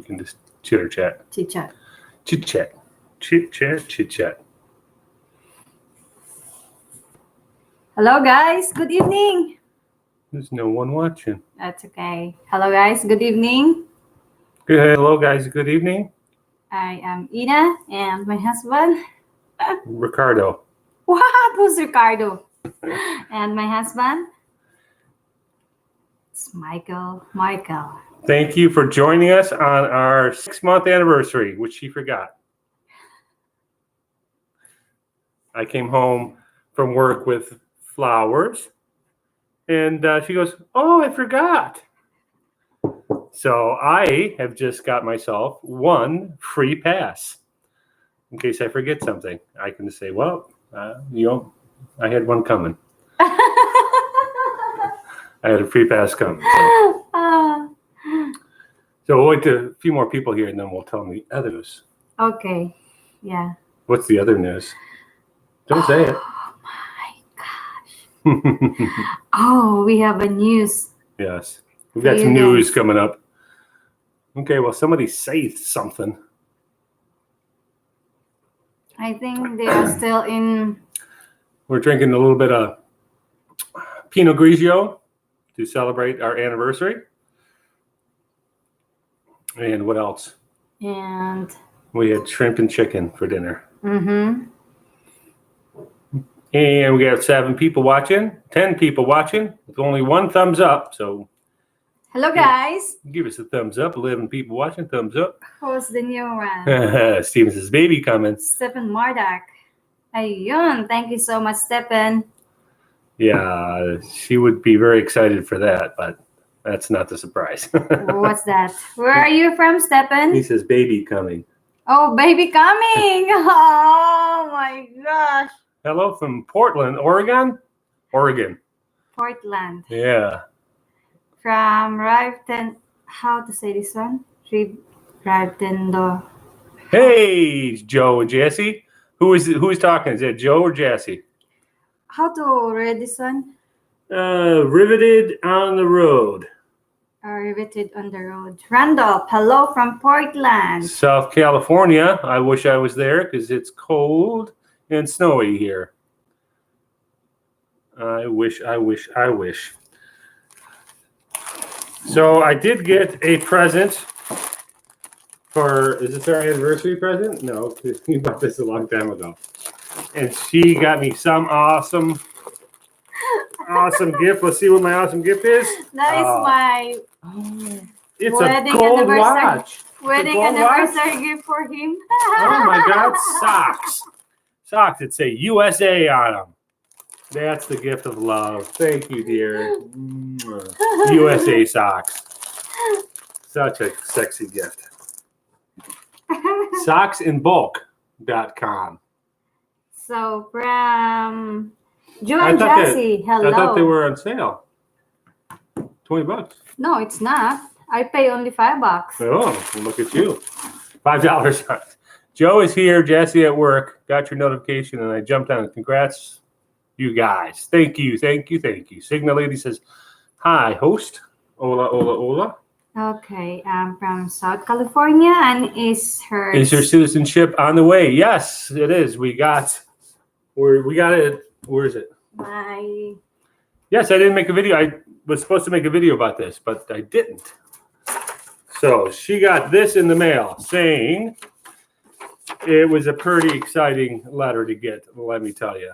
can just chitter chat. Chit chat. Chit chat. Chit chat, chit chat. Hello, guys. Good evening. There's no one watching. That's okay. Hello, guys. Good evening. Hello, guys. Good evening. I am Ina and my husband. Ricardo. What? Who's Ricardo? And my husband? It's Michael. Michael. Thank you for joining us on our 6-month anniversary, which she forgot. I came home from work with flowers, and she goes, "Oh, I forgot." So I have just got myself one free pass. In case I forget something, I can just say, "Well, I had one coming. I had a free pass coming." So we'll wait to a few more people here, and then we'll tell them the other news. Okay. Yeah. What's the other news? Don't say it. Oh, my gosh. Oh, we have a news. Yes. We've got some news coming up. Okay, well, somebody say something. I think they are still in... We're drinking a little bit of Pinot Grigio to celebrate our anniversary. And what else? And... We had shrimp and chicken for dinner. Mm-hmm. And we got 7 people watching, 10 people watching, with only 1 thumbs up. So... Hello, guys. Give us a thumbs up. 11 people watching. Thumbs up. Who's the new one? Steven says, "Baby coming." Stephen Mardak. Ayun. Thank you so much, Stephen. Yeah, she would be very excited for that, but that's not the surprise. What's that? Where are you from, Stephen? He says, "Baby coming." Oh, baby coming. Oh, my gosh. Hello from Portland, Oregon? Oregon. Portland. Yeah. From Rivton, how to say this one? Rivton. Hey, Joe and Jesse. Who is talking? Is that Joe or Jesse? How to read this one? Riveted on the road. Riveted on the road. Randolph, hello from Portland. South California. I wish I was there because it's cold and snowy here. I wish. So I did get a present for, is this our anniversary present? No, we bought this a long time ago. And she got me some awesome gift. Let's see what my awesome gift is. That is my It's wedding a gold anniversary. watch. Wedding anniversary gift for him. Oh my God, socks. Socks that say USA on them. That's the gift of love. Thank you, dear. USA socks. Such a sexy gift. Socksinbulk.com. So from Joe and Jesse, hello. I thought they were on sale. $20. No, it's not. I pay only $5. Oh, well, look at you. $5. Joe is here, Jesse at work. Got your notification, and I jumped on it. Congrats, you guys. Thank you. Signal Lady says, "Hi, host. Hola. Okay, I'm from South California, and is her citizenship on the way?" Yes, it is. We got it. Where is it? Yes, I didn't make a video. I was supposed to make a video about this, but I didn't. So she got this in the mail saying it was a pretty exciting letter to get, let me tell you.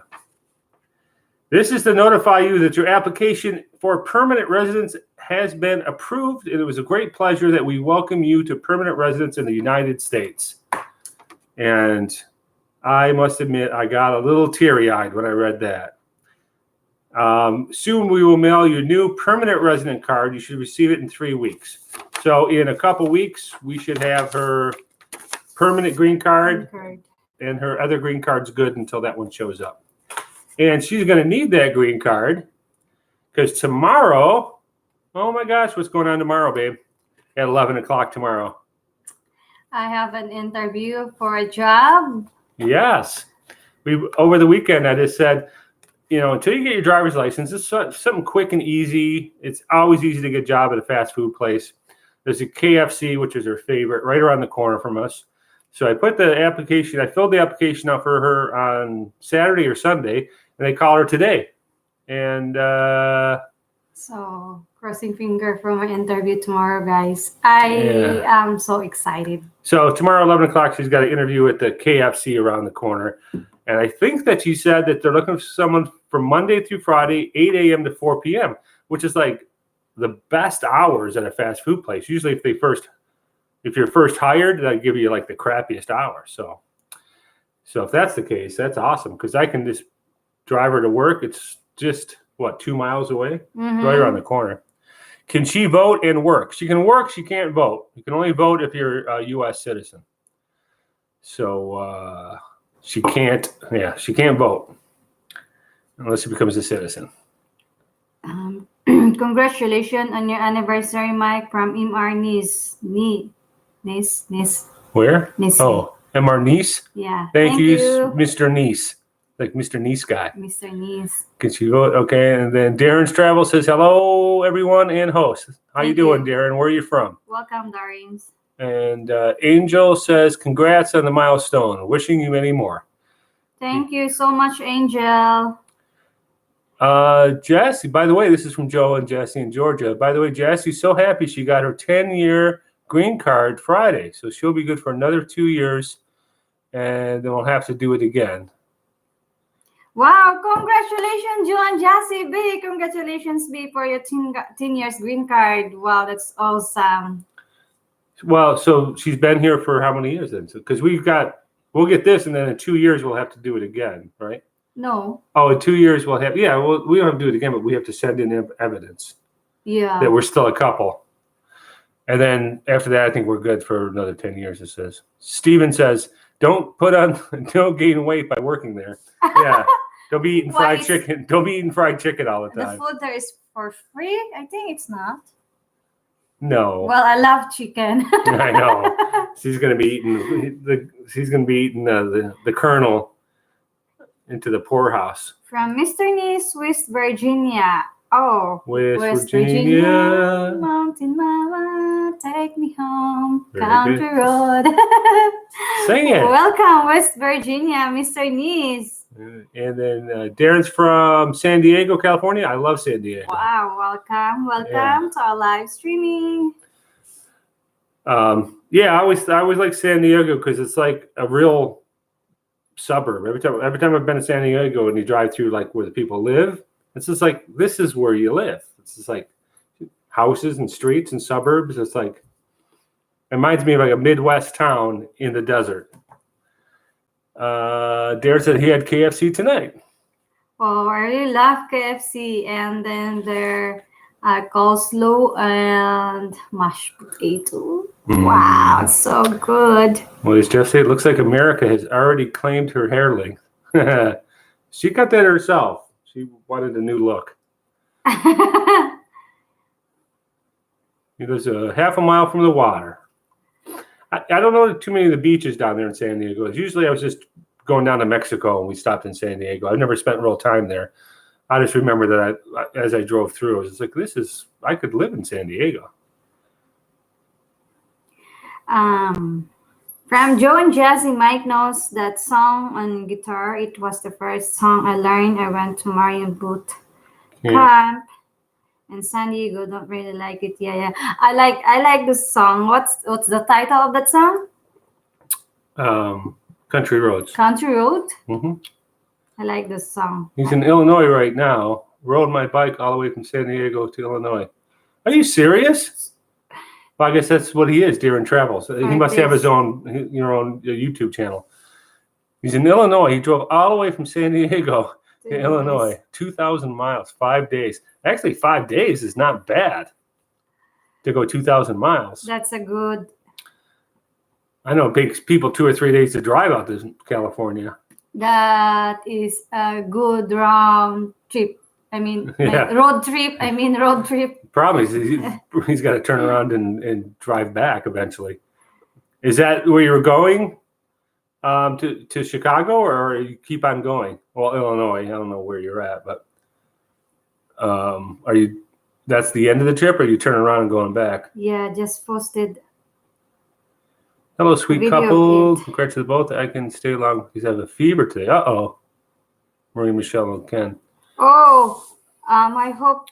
This is to notify you that your application for permanent residence has been approved, and it was a great pleasure that we welcome you to permanent residence in the United States. And I must admit, I got a little teary-eyed when I read that. Soon we will mail your new permanent resident card. You should receive it in 3 weeks. So in a couple weeks, we should have her permanent green card, and her other green card's good until that one shows up. And she's going to need that green card because tomorrow, oh my gosh, what's going on tomorrow, babe? At 11 o'clock tomorrow. I have an interview for a job. Yes. Over the weekend, I just said, until you get your driver's license, it's something quick and easy. It's always easy to get a job at a fast food place. there's a KFC, which is her favorite, right around the corner from us. So I filled the application out for her on Saturday or Sunday, and they call her today. And so crossing finger for my interview tomorrow, guys. I am so excited. So tomorrow, 11 o'clock, she's got an interview at the KFC around the corner. And I think that she said that they're looking for someone from Monday through Friday, 8 a.m. to 4 p.m., which is like the best hours at a fast food place. Usually if you're first hired, they give you like the crappiest hours. So if that's the case, that's awesome because I can just drive her to work. It's just, 2 miles away? Right around the corner. Can she vote and work? She can work, she can't vote. You can only vote if you're a U.S. citizen. So she can't vote unless she becomes a citizen. Congratulations on your anniversary, Mike, from MR Nice. Nice. Where? Nice. Oh, MR Nice? Yeah. Thank you, Mr. Nice. Like Mr. Nice guy. Mr. Nice. Can she vote? Okay, and then Darren's Travel says, hello, everyone, and host. How you doing, Darren? Where are you from? Welcome, Darrens. And Angel says, congrats on the milestone. Wishing you many more. Thank you so much, Angel. Jessie, by the way, this is from Joe and Jessie in Georgia. By the way, Jessie's so happy she got her 10-year green card Friday. So she'll be good for another 2 years, and then we'll have to do it again. Wow, congratulations, Joe and Jessie B. Congratulations, B, for your 10 years green card. Wow, that's awesome. Well, so she's been here for how many years then? Because we'll get this, and then in 2 years we'll have to do it again, right? No. Oh, in 2 years we'll have, we don't have to do it again, but we have to send in evidence. Yeah. That we're still a couple. And then after that, I think we're good for another 10 years, it says. Steven says, don't gain weight by working there. Yeah. Don't be eating fried chicken. Don't be eating fried chicken all the time. The food there is for free? I think it's not. No. Well, I love chicken. I know. She's gonna be eating the kernel into the poorhouse. From Mr. Nice, West Virginia. Oh, West Virginia. Mountain Mama, take me home. Very Country good. road. Sing it. Welcome, West Virginia, Mr. Nice. And then Darren's from San Diego, California. I love San Diego. Wow, welcome to our live streaming. I always like San Diego because it's like a real suburb. Every time I've been to San Diego and you drive through like where the people live, it's just like this is where you live. It's just like houses and streets and suburbs. It's like it reminds me of like a Midwest town in the desert. Darren said he had KFC tonight. Oh, I really love KFC, and then their coleslaw and mashed potato. Wow, it's so good. Well, as Jeff said, it looks like America has already claimed her hair length. She cut that herself. She wanted a new look. It was a half a mile from the water. I don't know too many of the beaches down there in San Diego. Usually I was just going down to Mexico and we stopped in San Diego. I've never spent real time there. I just remember that as I drove through, I was just like, I could live in San Diego. From Joe and Jessie, Mike knows that song on guitar. It was the first song I learned. I went to Marion Boot Camp in San Diego. Don't really like it. Yeah. I like the song. What's the title of that song? Country Roads. Country Road? Mm-hmm. I like this song. He's in Illinois right now. Rode my bike all the way from San Diego to Illinois. Are you serious? Well, I guess that's what he is, Darren Travels. He must have his own YouTube channel. He's in Illinois. He drove all the way from San Diego to Illinois. 2,000 miles, 5 days. Actually, 5 days is not bad to go 2,000 miles. That's a good... I know it takes people 2 or 3 days to drive out to California. That is a good round trip. Road trip. Problem is he's got to turn around and drive back eventually. Is that where you're going to Chicago, or you keep on going? Well, Illinois. I don't know where you're at, but are you That's the end of the trip, or you turn around and going back? Yeah, just posted. Hello, sweet Video couple. of it. Congrats to both. I can stay long because I have a fever today. Uh-oh. Marie, Michelle, and Ken. Oh, I hope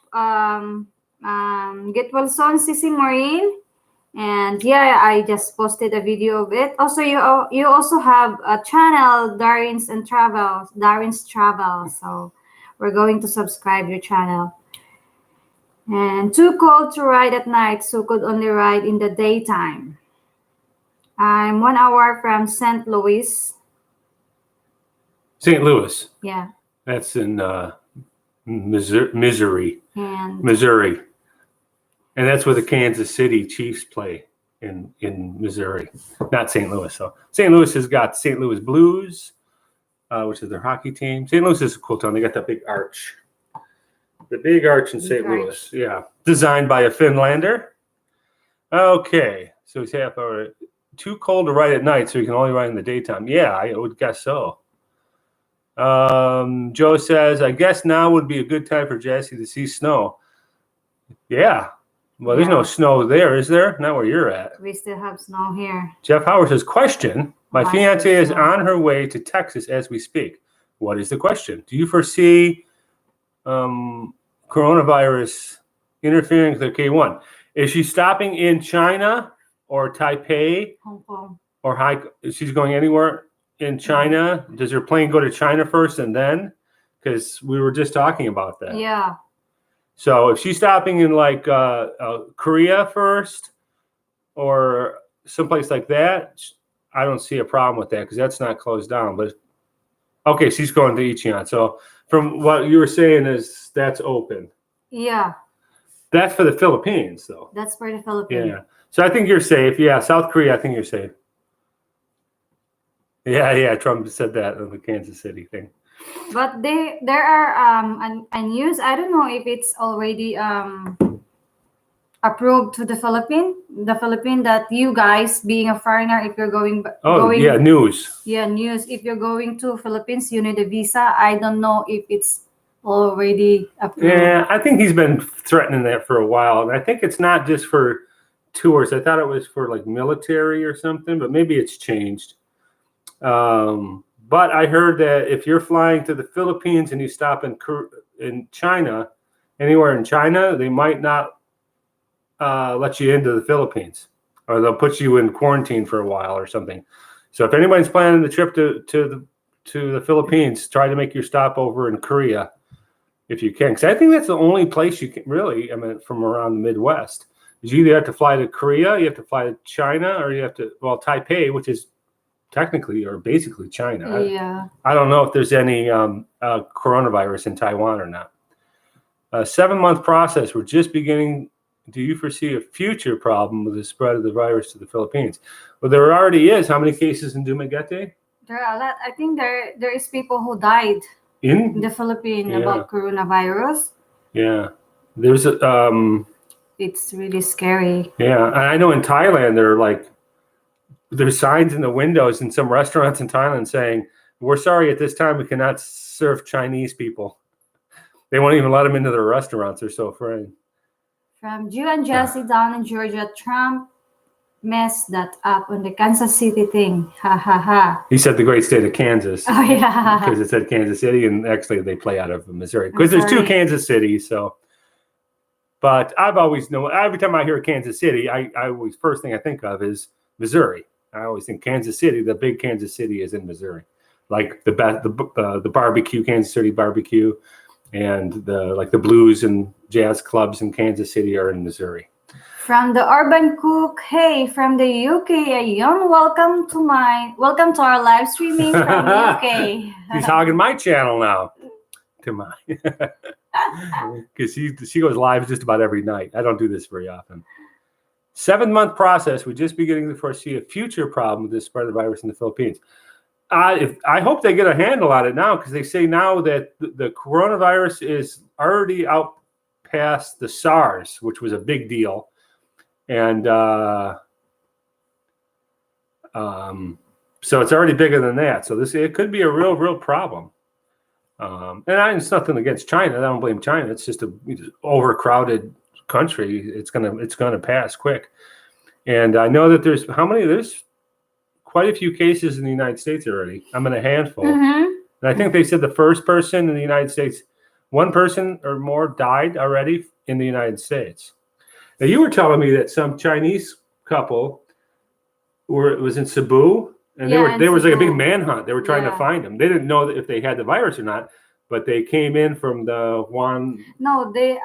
get well soon, Sissy Maureen. And yeah, I just posted a video of it. Also, you also have a channel, Darren's Travel. So we're going to subscribe your channel. And too cold to ride at night, so could only ride in the daytime. I'm 1 hour from St. Louis. St. Louis. Yeah. That's in Missouri. And Missouri. And that's where the Kansas City Chiefs play in Missouri, not St. Louis. So St. Louis has got St. Louis Blues, which is their hockey team. St. Louis is a cool town. They got that big arch. The big arch in St. Louis. Yeah. Designed by a Finlander. Okay. So he's half hour. Too cold to ride at night, so you can only ride in the daytime. Yeah, I would guess so. Joe says, I guess now would be a good time for Jesse to see snow. Yeah. Well, there's no snow there, is there? Not where you're at. We still have snow here. Jeff Howard says, question. My fiance is on her way to Texas as we speak. What is the question? Do you foresee coronavirus interfering with the K1? Is she stopping in China or Taipei? Hong Kong. Or she's going anywhere in China? Does her plane go to China first and then? Because we were just talking about that. Yeah. So if she's stopping in like Korea first or someplace like that, I don't see a problem with that because that's not closed down. But okay, she's going to Icheon. So from what you were saying is that's open. Yeah. That's for the Philippines, though. That's for the Philippines. Yeah. So I think you're safe. Yeah, South Korea, I think you're safe. Yeah. Trump said that on the Kansas City thing. But there are a news. I don't know if it's already approved to the Philippines. The Philippines that you guys, being a foreigner, if you're going. Yeah, news. Yeah, news. If you're going to Philippines, you need a visa. I don't know if it's already approved. Yeah, I think he's been threatening that for a while, and I think it's not just for tours. I thought it was for like military or something, but maybe it's changed. But I heard that if you're flying to the Philippines and you stop in China, anywhere in China, they might not let you into the Philippines, or they'll put you in quarantine for a while or something. So if anybody's planning the trip to the Philippines, try to make your stop over in Korea if you can, because I think that's the only place you can really. I mean, from around the Midwest, is you either have to fly to Korea, you have to fly to China, or you have to Taipei, which is technically or basically China. Yeah. I don't know if there's any coronavirus in Taiwan or not. 7-month process. We're just beginning. Do you foresee a future problem with the spread of the virus to the Philippines? Well, there already is. How many cases in Dumaguete? There are a lot. I think there is people who died in the Philippines about coronavirus. Yeah. There's it's really scary. Yeah. And I know in Thailand there's signs in the windows in some restaurants in Thailand saying, we're sorry, at this time we cannot serve Chinese people. They won't even let them into their restaurants. They're so afraid. From Jew and Jesse down in Georgia, Trump messed that up on the Kansas City thing. Ha ha ha. He said the great state of Kansas. Oh, yeah. Because it said Kansas City, and actually they play out of Missouri. Because there's 2 Kansas cities, so. But I've always known, every time I hear Kansas City, I always, first thing I think of is Missouri. I always think Kansas City, the big Kansas City is in Missouri. Like the barbecue, Kansas City barbecue, and the blues and jazz clubs in Kansas City are in Missouri. From the Urban Cook, hey, from the UK, Ayon, welcome to our live streaming from the UK. He's hogging my channel now. To mine. Because she goes live just about every night. I don't do this very often. 7-month process. We're just beginning to foresee a future problem with this spread of the virus in the Philippines. I hope they get a handle on it now, because they say now that the coronavirus is already out past the SARS, which was a big deal. And so it's already bigger than that. So it could be a real problem. And it's nothing against China. I don't blame China. It's just overcrowded country, it's gonna pass quick. And I know that there's quite a few cases in the United States already. I'm in a handful. Mm-hmm. And I think they said the first person in the United States, one person or more died already in the United States. Now, you were telling me that some Chinese couple was in Cebu, and there was like a big manhunt. They were trying to find them. They didn't know if they had the virus or not, but they came in from the one. No, they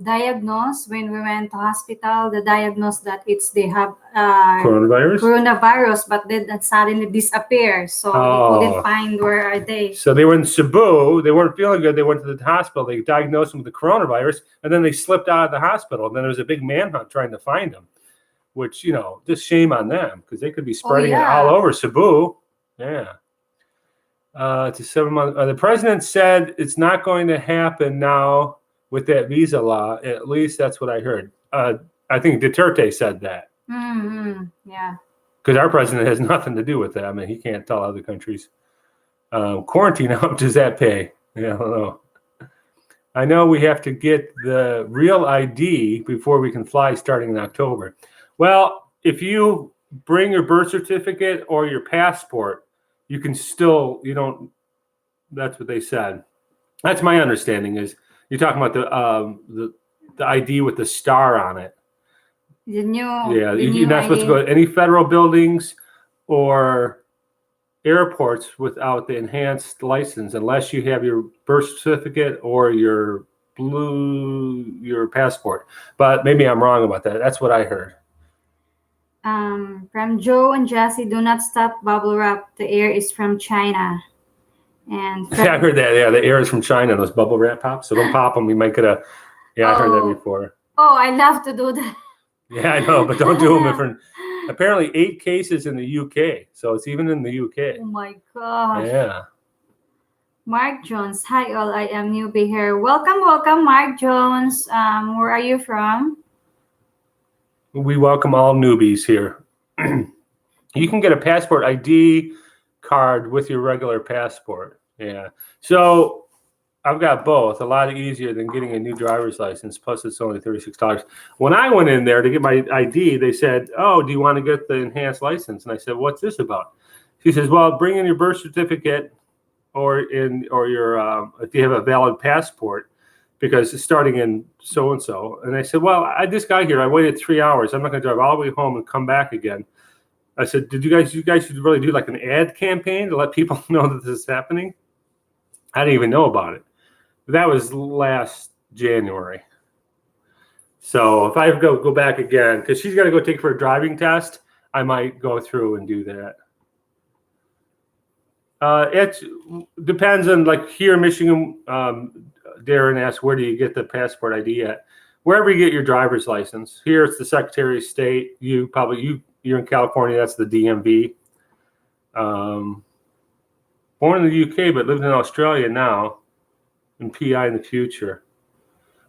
diagnosed when we went to hospital. They diagnosed that they have coronavirus, but then suddenly disappear. So they couldn't find where are they. So they were in Cebu. They weren't feeling good. They went to the hospital. They diagnosed them with the coronavirus, and then they slipped out of the hospital. And then there was a big manhunt trying to find them, which, just shame on them because they could be spreading it all over Cebu. Yeah. To 7 months. The president said it's not going to happen now with that visa law. At least that's what I heard. I think Duterte said that. Mm-hmm. Yeah. Because our president has nothing to do with that. I mean, he can't tell other countries. Quarantine, how much does that pay? Yeah, I don't know. I know we have to get the real ID before we can fly starting in October. Well, if you bring your birth certificate or your passport, you can still, that's what they said. That's my understanding is you're talking about the ID with the star on it. You're not supposed to go to any federal buildings or airports without the enhanced license unless you have your birth certificate or your passport. But maybe I'm wrong about that. That's what I heard. From Joe and Jesse, do not stop bubble wrap. The air is from China. And I heard that. Yeah, the air is from China. Those bubble wrap pops. So don't pop them. We might get a. Yeah, I heard that before. Oh, I love to do that. Yeah, I know, but don't do them. Apparently, 8 cases in the UK. So it's even in the UK. Oh my gosh. Yeah. Mark Jones. Hi all. I am newbie here. Welcome, Mark Jones. Where are you from? We welcome all newbies here. You can get a passport ID card with your regular passport. Yeah. So I've got both. A lot easier than getting a new driver's license. Plus, it's only $36. When I went in there to get my ID, they said, "Oh, do you want to get the enhanced license?" And I said, "What's this about?" She says, "Well, bring in your birth certificate or your if you have a valid passport." Because it's starting in so-and-so. And I said, well, I just got here. I waited 3 hours. I'm not going to drive all the way home and come back again. I said, you guys should really do like an ad campaign to let people know that this is happening? I didn't even know about it. But that was last January. So if I go back again, because she's got to go take for a driving test, I might go through and do that. It depends on, like here in Michigan, Darren asked, where do you get the passport ID at? Wherever you get your driver's license. Here it's the Secretary of State. You're in California, that's the DMV. Born in the UK, but lived in Australia now, and PI in the future.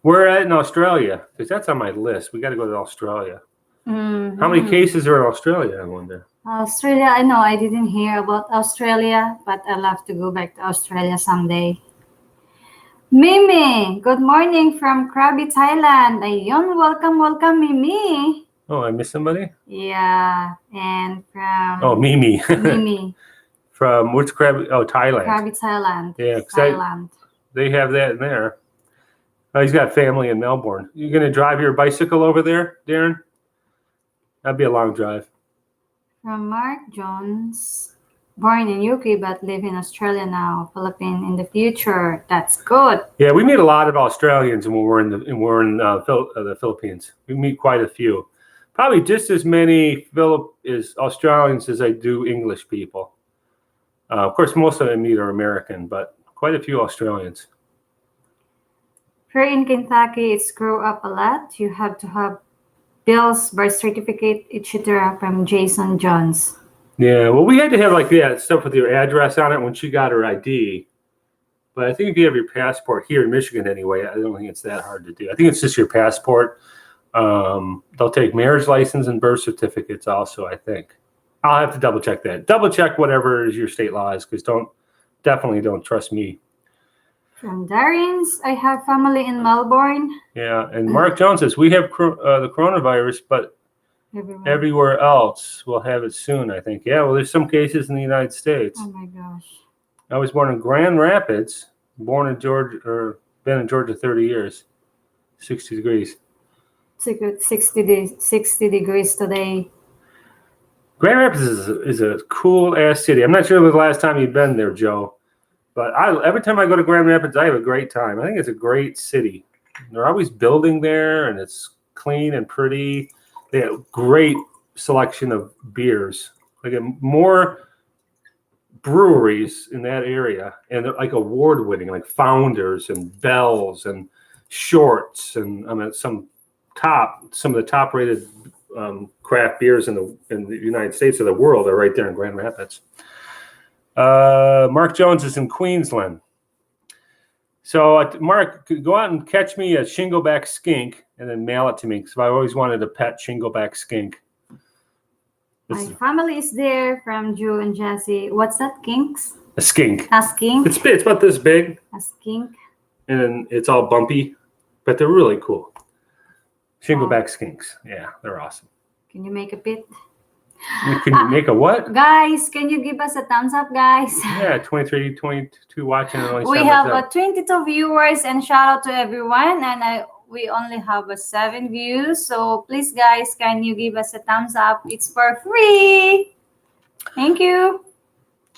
Where at in Australia? Because that's on my list. We got to go to Australia. Mm-hmm. How many cases are in Australia, I wonder? Australia, I know I didn't hear about Australia, but I'd love to go back to Australia someday. Mimi, good morning from Krabi, Thailand. Ayun, welcome, Mimi. Oh, I missed somebody? Yeah, and from... Oh, Mimi. Mimi. From which Krabi? Oh, Thailand. Krabi, Thailand. Yeah, Thailand. They have that in there. Oh, he's got family in Melbourne. You going to drive your bicycle over there, Darren? That'd be a long drive. From Mark Jones. Born in UK but live in Australia now, Philippines in the future. That's good. Yeah, we meet a lot of Australians when we're in the Philippines. We meet quite a few. Probably just as many Australians as I do English people. Of course, most of them are American, but quite a few Australians. Here in Kentucky, it's grow up a lot. You have to have bills, birth certificate, etc. from Jason Jones. Yeah, well, we had to have like that stuff with your address on it when she got her ID. But I think if you have your passport here in Michigan anyway, I don't think it's that hard to do. I think it's just your passport. They'll take marriage license and birth certificates also, I think. I'll have to double check that. Double check whatever is your state law is, because definitely don't trust me. From Darren's, I have family in Melbourne. Yeah, and Mark Jones says we have the coronavirus, but everywhere else will have it soon, I think. Yeah, well, there's some cases in the United States. Oh my gosh. I was born in Grand Rapids, born in Georgia, or been in Georgia 30 years. 60 degrees. 60 degrees today. Grand Rapids is a cool ass city. I'm not sure the last time you've been there, Joe, but every time I go to Grand Rapids, I have a great time. I think it's a great city. They're always building there, and it's clean and pretty. They have great selection of beers. They get more breweries in that area, and they're like award-winning, like Founders and Bell's and Shorts, and I mean some of the top-rated craft beers in the United States or the world are right there in Grand Rapids. Mark Jones is in Queensland. So, Mark, go out and catch me a shingleback skink and then mail it to me because I always wanted a pet shingleback skink. My family is there from Joe and Jesse. What's that, kinks? A skink. A skink? It's about this big. A skink. And then it's all bumpy, but they're really cool. Shingleback skinks. Yeah, they're awesome. Can you make a bit? Can you make a what? Guys, can you give us a thumbs up, guys? Yeah, 23, 22 watching. We have 22 viewers, and shout out to everyone. And we only have 7 views. So please, guys, can you give us a thumbs up? It's for free. Thank you.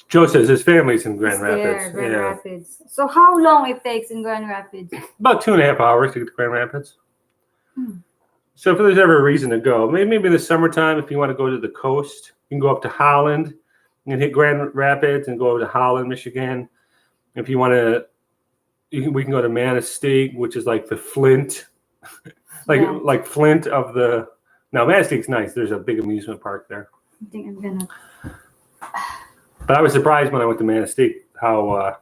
Joe says his family's in Grand Rapids. Grand Rapids. So how long it takes in Grand Rapids? About 2.5 hours to get to Grand Rapids. So if there's ever a reason to go, maybe in the summertime, if you want to go to the coast, you can go up to Holland and hit Grand Rapids and go over to Holland, Michigan. If you want to, we can go to Manistee, which is like the Flint, like Flint of the. Now Manistee's nice. There's a big amusement park there. I think I'm gonna. But I was surprised when I went to Manistee how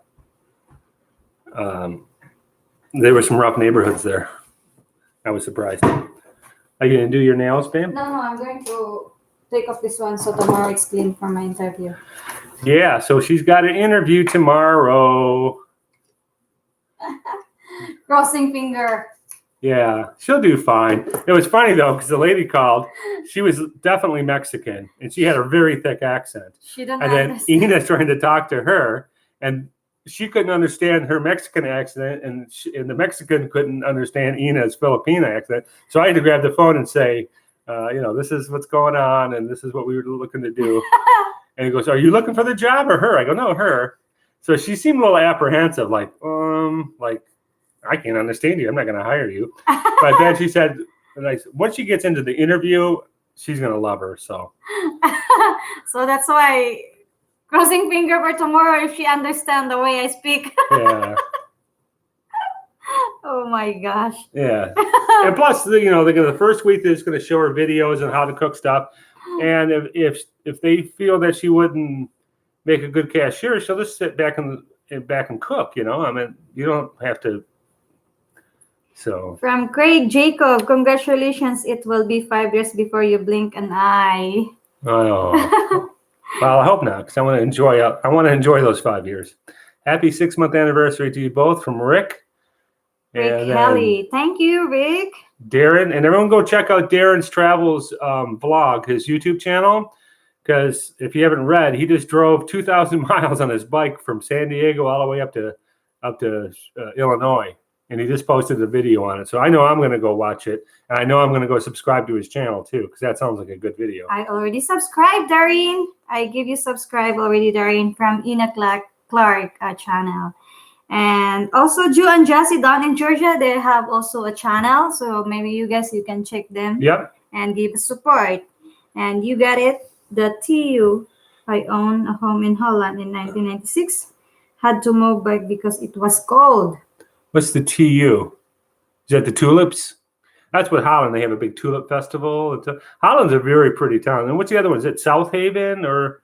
there were some rough neighborhoods there. I was surprised. Are you going to do your nails, Pam? No, I'm going to take off this one so tomorrow it's clean for my interview. Yeah, so she's got an interview tomorrow. Crossing finger. Yeah, she'll do fine. It was funny, though, because the lady called. She was definitely Mexican, and she had a very thick accent. She didn't understand. Then Ina's trying to talk to her, and she couldn't understand her Mexican accent, and the Mexican couldn't understand Ina's Filipino accent. So I had to grab the phone and say, this is what's going on, and this is what we were looking to do. And he goes, "Are you looking for the job or her?" I go, "No, her." So she seemed a little apprehensive, like I can't understand you. I'm not going to hire you. But then she said, once she gets into the interview, she's going to love her. So that's why. Crossing finger for tomorrow if she understands the way I speak. Yeah. Oh my gosh. Yeah. And plus, the first week they're just going to show her videos on how to cook stuff. And if they feel that she wouldn't make a good cashier, she'll just sit back and cook. I mean, you don't have to. So. From Craig Jacob, congratulations! It will be 5 years before you blink an eye. Oh. Well, I hope not, because I want to enjoy those 5 years. Happy 6-month anniversary to you both from Rick. Rick Kelly. Thank you, Rick. Darren, and everyone go check out Darren's Travels vlog, his YouTube channel, because if you haven't read, he just drove 2,000 miles on his bike from San Diego all the way up to Illinois, and he just posted a video on it. So I know I'm going to go watch it, and I know I'm going to go subscribe to his channel too, because that sounds like a good video. I already subscribed, Darren. I give you subscribe already, Darren, from Ina Clark channel. And also Joe and Jesse down in Georgia, they have also a channel. So maybe you can check them. Yep. And give support. And you got it. The TU, I own a home in Holland in 1996. Had to move back because it was cold. What's the TU? Is that the tulips? That's what Holland. They have a big tulip festival. Holland's a very pretty town. And what's the other one? Is it South Haven or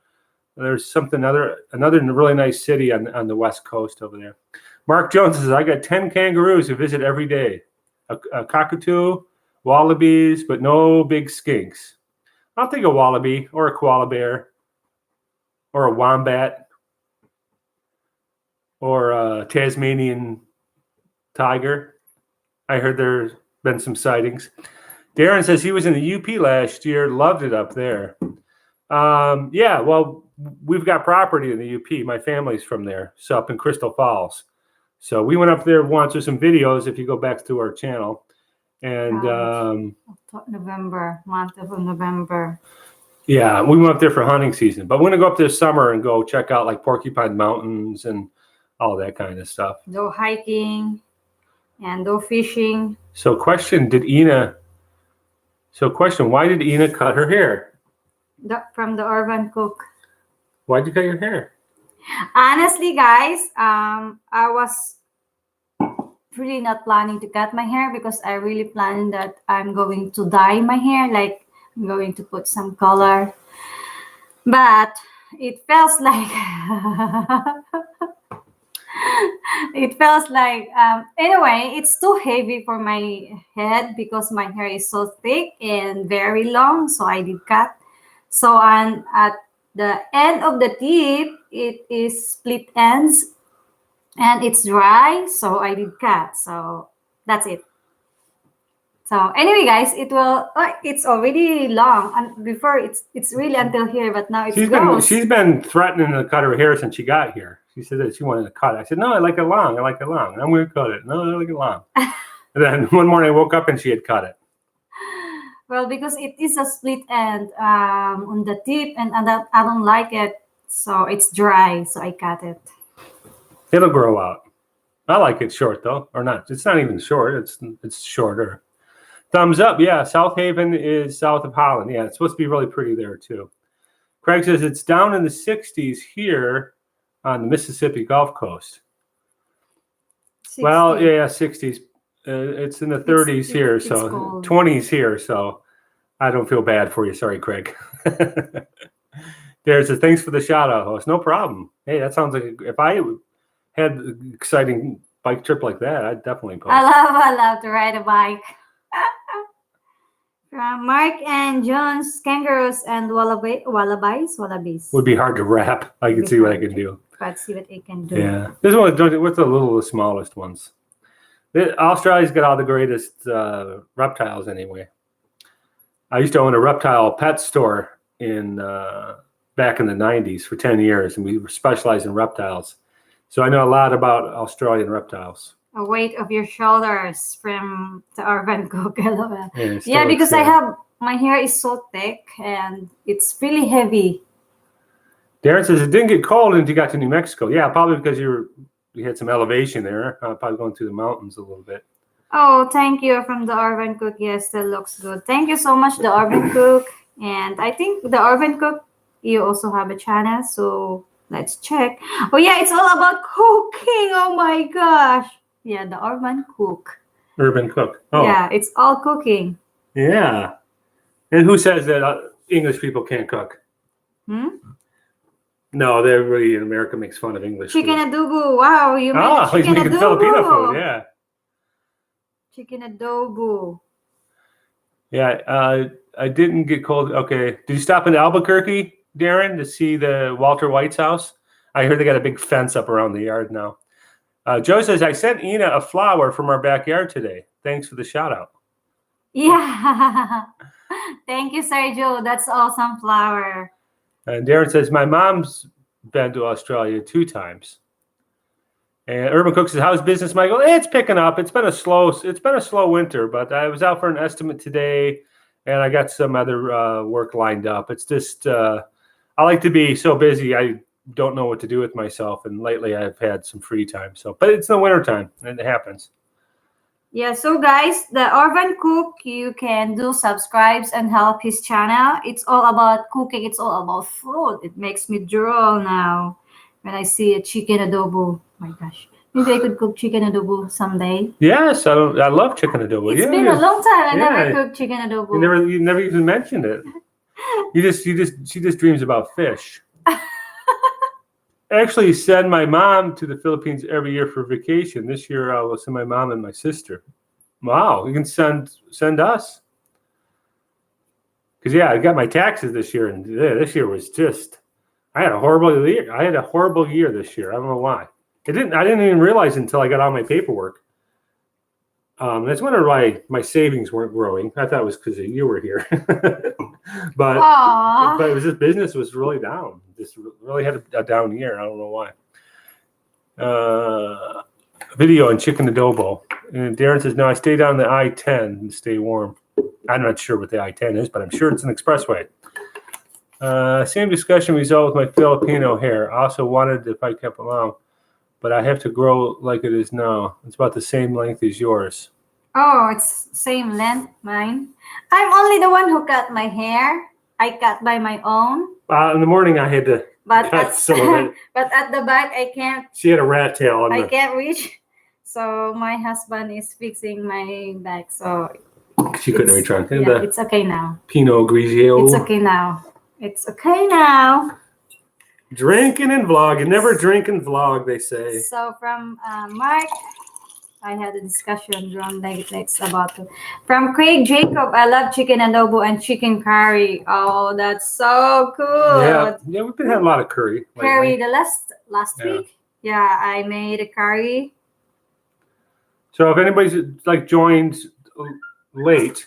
there's something another really nice city on the west coast over there? Mark Jones says, I got 10 kangaroos who visit every day. A cockatoo, wallabies, but no big skinks. I'll take a wallaby or a koala bear or a wombat or Tasmanian tiger. I heard there's been some sightings. Darren says he was in the UP last year, loved it up there. Yeah, well, we've got property in the UP. My family's from there, so up in Crystal Falls. So we went up there once with some videos, if you go back to our channel. And November, month of November. yeah, we went up there for hunting season. But we're going to go up this summer and go check out like Porcupine Mountains and all that kind of stuff. Go hiking and go fishing. So question, why did Ina cut her hair? From the Urban Cook. Why'd you cut your hair? Honestly, guys, I was really not planning to cut my hair because I really planned that I'm going to dye my hair, like I'm going to put some color. But it feels like anyway, it's too heavy for my head because my hair is so thick and very long, so I did cut. So at the end of the tip, it is split ends and it's dry, so I did cut. So that's it. So anyway, guys, it's already long, and before it's really until here, but now it's she's been threatening to cut her hair since she got here. She said that she wanted to cut it. I said, no, I like it long. I'm going to cut it. No, I like it long. And then one morning I woke up and she had cut it. Well, because it is a split end on the tip, and I don't like it, so it's dry, so I cut it. It'll grow out. I like it short though, or not. It's not even short. It's shorter. Thumbs up. Yeah, South Haven is south of Holland. Yeah, it's supposed to be really pretty there too. Craig says it's down in the 60s here on the Mississippi Gulf Coast. 60. Well, yeah, 60s. It's in the 30s here, so cold. 20s here, so I don't feel bad for you. Sorry, Craig. There's a thanks for the shout out, host. No problem. Hey, that sounds like if I had an exciting bike trip like that, I'd definitely post. I love to ride a bike. From Mark and John's Kangaroos and Wallabies. Would be hard to wrap. I can see what I can do. But see what I can do. Yeah, this one. What's the smallest ones? Australia's got all the greatest reptiles anyway. I used to own a reptile pet store back in the 90s for 10 years, and we were specialized in reptiles. So I know a lot about Australian reptiles. A weight of your shoulders from the Urban Cook. Yeah, because my hair is so thick and it's really heavy. Darren says it didn't get cold until you got to New Mexico. Yeah, probably because you had some elevation there, probably going through the mountains a little bit. Oh, thank you from the Urban Cook. Yes, that looks good. Thank you so much, the Urban Cook. And I think the Urban Cook, you also have a channel, so let's check. Oh yeah, it's all about cooking. Oh my gosh. Yeah, the Urban Cook. Urban Cook. Oh. Yeah, it's all cooking. Yeah. And who says that English people can't cook? No, everybody in America makes fun of English chicken food. Adobo. Wow, you made chicken he's making adobo. Filipino food, yeah. Chicken adobo. Yeah, I didn't get cold. Okay. Did you stop in Albuquerque, Darren, to see the Walter White's house? I heard they got a big fence up around the yard now. Joe says, I sent Ina a flower from our backyard today. Thanks for the shout out. Yeah. Thank you, Sir Joe. That's awesome flower. And Darren says, my mom's been to Australia 2 times. And Urban Cook says, how's business, Michael? It's picking up. It's been a slow winter, but I was out for an estimate today, and I got some other work lined up. It's just I like to be so busy. I don't know what to do with myself, and lately I've had some free time. But it's the winter time, and it happens. Yeah, so guys, the Urban Cook, you can do subscribes and help his channel. It's all about cooking. It's all about food. It makes me drool now when I see a chicken adobo. Oh my gosh, maybe I could cook chicken adobo someday. Yes, I love chicken adobo. It's been a long time I never cooked chicken adobo. You never even mentioned it. She just dreams about fish. I actually send my mom to the Philippines every year for vacation. This year I will send my mom and my sister. Wow, you can send us. Because I got my taxes this year, and this year was just I had a horrible year. This year. I don't know why. I didn't even realize until I got all my paperwork. That's wondering why my savings weren't growing. I thought it was because you were here, but Aww. it was just business was really down. Just really had a down year. I don't know why. Video on chicken adobo. And Darren says, "No, I stay down the I-10 and stay warm." I'm not sure what the I-10 is, but I'm sure it's an expressway. Same discussion result with my Filipino hair. I also wanted if I kept long, but I have to grow like it is now. It's about the same length as yours. Oh, it's same length, mine. I'm only the one who cut my hair. I cut by my own. In the morning, I had to cut some of it. But at the back, I can't. She had a rat tail. I can't reach. So my husband is fixing my back. So she couldn't reach on. Yeah, it's okay now. Pinot Grigio. It's okay now. It's okay now. Drinking and vlogging. Never drink and vlog, they say. So from Mark, I had a discussion during next about it. From Craig Jacob, I love chicken adobo and chicken curry. Oh, that's so cool. Yeah, we've been having a lot of curry. Curry the last week. Yeah, I made a curry. So if anybody's joined late,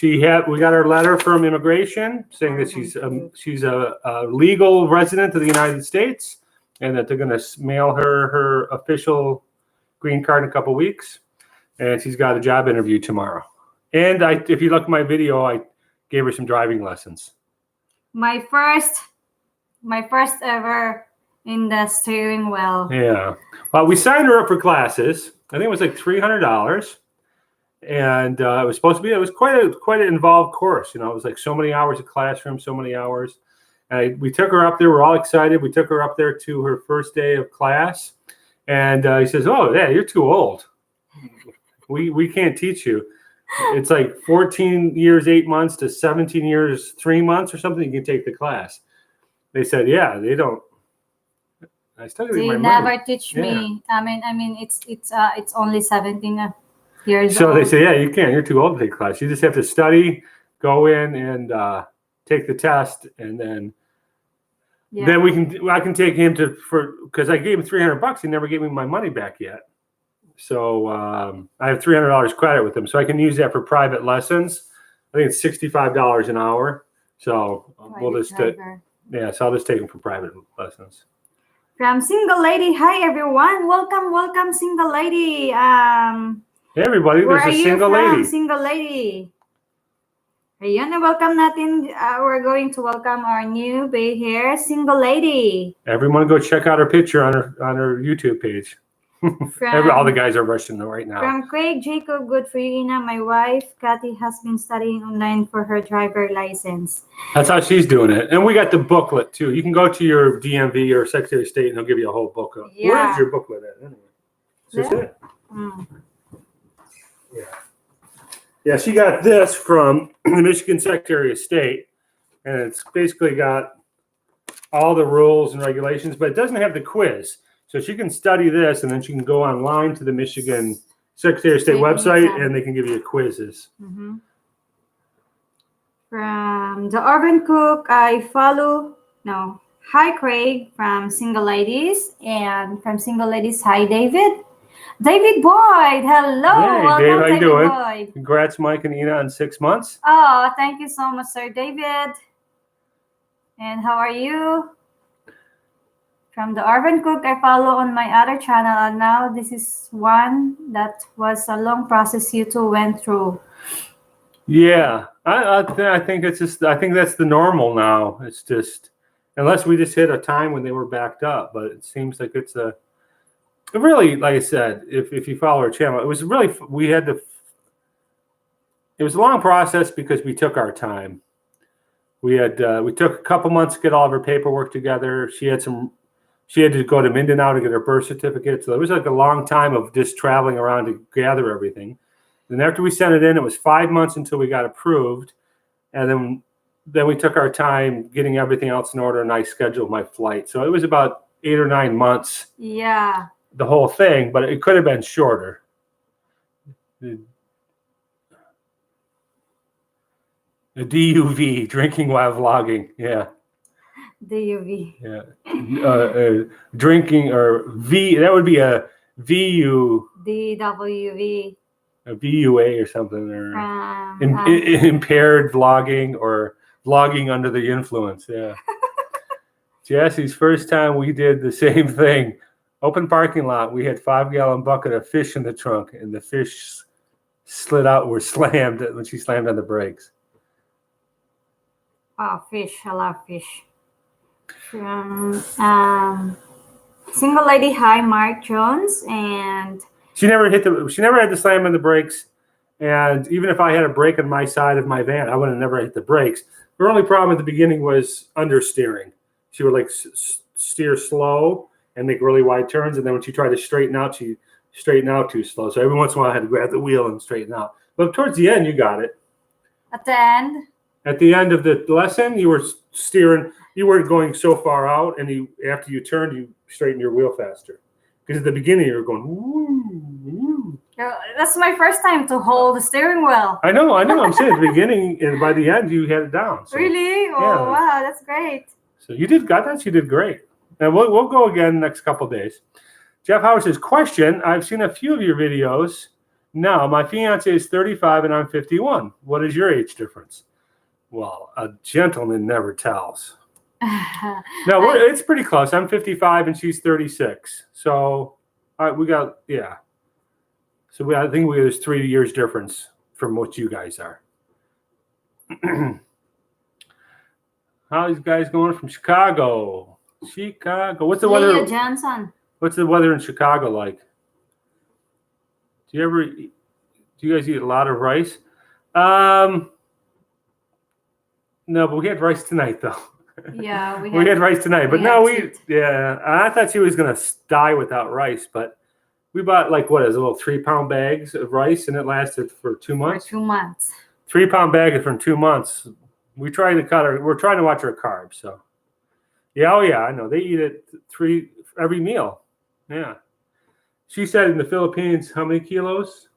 we got our letter from immigration saying that she's a legal resident of the United States and that they're going to mail her official green card in a couple weeks, and she's got a job interview tomorrow. And if you look at my video, I gave her some driving lessons. My first ever in the steering wheel. Yeah. Well, we signed her up for classes. I think it was like $300. And it was supposed to be. It was quite an involved course. It was like so many hours of classroom, so many hours. And we took her up there. We're all excited. We took her up there to her first day of class, and he says, "Oh, yeah, you're too old. We can't teach you. It's like 14 years 8 months to 17 years 3 months or something. You can take the class." They said, "Yeah, they don't." I still they never teach me. I mean, it's only 17 years so old. They say, "Yeah, you can't. You're too old to take class. You just have to study, go in and take the test, and then I can take him because I gave him $300. He never gave me my money back yet. So I have $300 credit with him, so I can use that for private lessons. I think it's $65 an hour. So we'll just so I'll just take him for private lessons." From Single Lady, hi everyone, welcome, Single Lady. Hey everybody, there's a single lady. Single Lady. Ayan, welcome natin. We're going to welcome our new babe here, Single Lady. Everyone go check out her picture on her YouTube page. All the guys are rushing right now. From Craig Jacob, good for you, Ina. My wife, Kathy, has been studying online for her driver license. That's how she's doing it. And we got the booklet too. You can go to your DMV or Secretary of State and they'll give you a whole booklet. Yeah. Where's your booklet at anyway? Is this it? Yeah, she got this from the Michigan Secretary of State, and it's basically got all the rules and regulations, but it doesn't have the quiz. So she can study this, and then she can go online to the Michigan Secretary of State website, and they can give you quizzes. Mm-hmm. From the Urban Cook, I follow. No, hi Craig from Single Ladies, and from Single Ladies, hi David. David Boyd, hello. Hey, welcome, Dave, how you doing? Boyd. Congrats, Mike and Ina, on 6 months. Oh, thank you so much, Sir David. And how are you? From the Urban Cook, I follow on my other channel, and now this is one that was a long process you two went through. Yeah, I think it's just. I think that's the normal now. It's just unless we just hit a time when they were backed up, but it seems like it's a. Really, like I said, if you follow our channel, it was really it was a long process because we took our time. We took a couple months to get all of her paperwork together. She had to go to Mindanao to get her birth certificate. So it was like a long time of just traveling around to gather everything. And after we sent it in, it was 5 months until we got approved. And then we took our time getting everything else in order, and I scheduled my flight. So it was about 8 or 9 months. Yeah. The whole thing, but it could have been shorter. The DUV, drinking while vlogging. Yeah. DUV. Yeah. Drinking or V. That would be a VU. DWV. A VUA or something, or From impaired vlogging or vlogging under the influence. Yeah. Jesse's first time we did the same thing. Open parking lot. We had 5-gallon bucket of fish in the trunk, and the fish slid out. Were slammed when she slammed on the brakes. Oh, fish. I love fish. From Single Lady. Hi, Mark Jones, and She never had to slam on the brakes, and even if I had a brake on my side of my van, I would have never hit the brakes. Her only problem at the beginning was understeering. She would like steer slow and make really wide turns, and then when she tried to straighten out, she straightened out too slow. So every once in a while, I had to grab the wheel and straighten out. But towards the end, you got it. at the end, At the end of the lesson, you were steering. You weren't going so far out, and after you turned, you straightened your wheel faster. Because at the beginning, you were going, woo, woo. that's my first time to hold the steering wheel. I know. I'm saying at the beginning, and by the end, you had it down. So, Really? Oh, yeah. wow, that's great. So you did. I thought you did great. And we'll go again next couple of days. Jeff Howard says, question, I've seen a few of your videos. Now, my fiance is 35 and I'm 51. What is your age difference? Well, a gentleman never tells. No, it's pretty close. I'm 55 and she's 36. So we got, yeah. So I think there's 3 years difference from what you guys are. How are these guys going from Chicago? What's the weather? Leah Johnson. What's the weather in Chicago like? Do you guys eat a lot of rice? No, but we had rice tonight though. Yeah, we had rice tonight, but I thought she was gonna die without rice, but we bought like a little 3-pound bags of rice, and it lasted for 2 months. For 2 months. 3-pound bag for 2 months. We're trying to watch our carbs. So, yeah, oh yeah, I know they eat it every meal. Yeah, she said in the Philippines, how many kilos?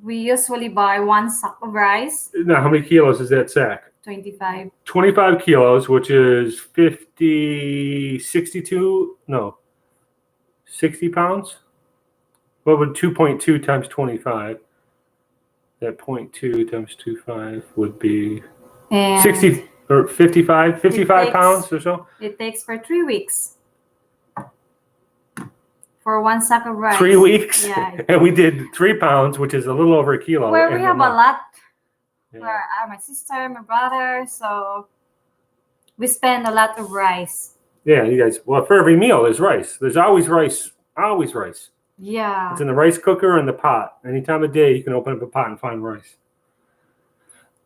We usually buy 1 sack of rice. No, how many kilos is that sack? 25. 25 kilos, which is 60 pounds. What would 2.2 times 25? That 0.2 times 2.5 would be 60 or 55 pounds or so. It takes for 3 weeks for 1 sack of rice. 3 weeks? Yeah. And we did 3 pounds, which is a little over a kilo. Where we have a lot. Yeah. Where my sister, my brother, so we spend a lot of rice. Yeah, you guys. Well, for every meal, there's rice. There's always rice. Always rice. Yeah. It's in the rice cooker and the pot. Any time of day, you can open up a pot and find rice.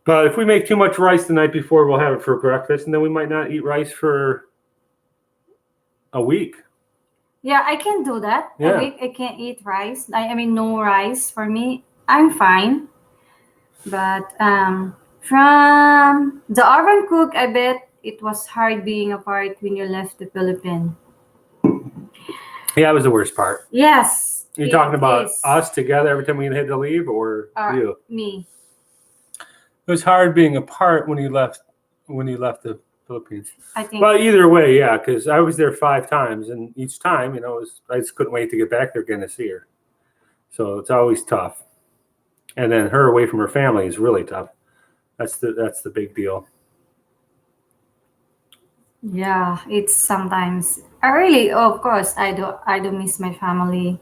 But if we make too much rice the night before, we'll have it for breakfast, and then we might not eat rice for a week. Yeah, I can do that. Yeah. A week I can't eat rice. I mean, no rice for me. I'm fine. But from the Urban Cook, I bet it was hard being apart when you left the Philippines. Yeah, that was the worst part. Yes. You're talking about us together every time we had to leave, or you? Me. It was hard being apart when you left the Philippines. I think. Well, either way, yeah, because I was there 5 times, and each time, I just couldn't wait to get back there again to see her. So it's always tough. And then her away from her family is really tough. That's the big deal. Yeah, it's sometimes. Of course, I do miss my family.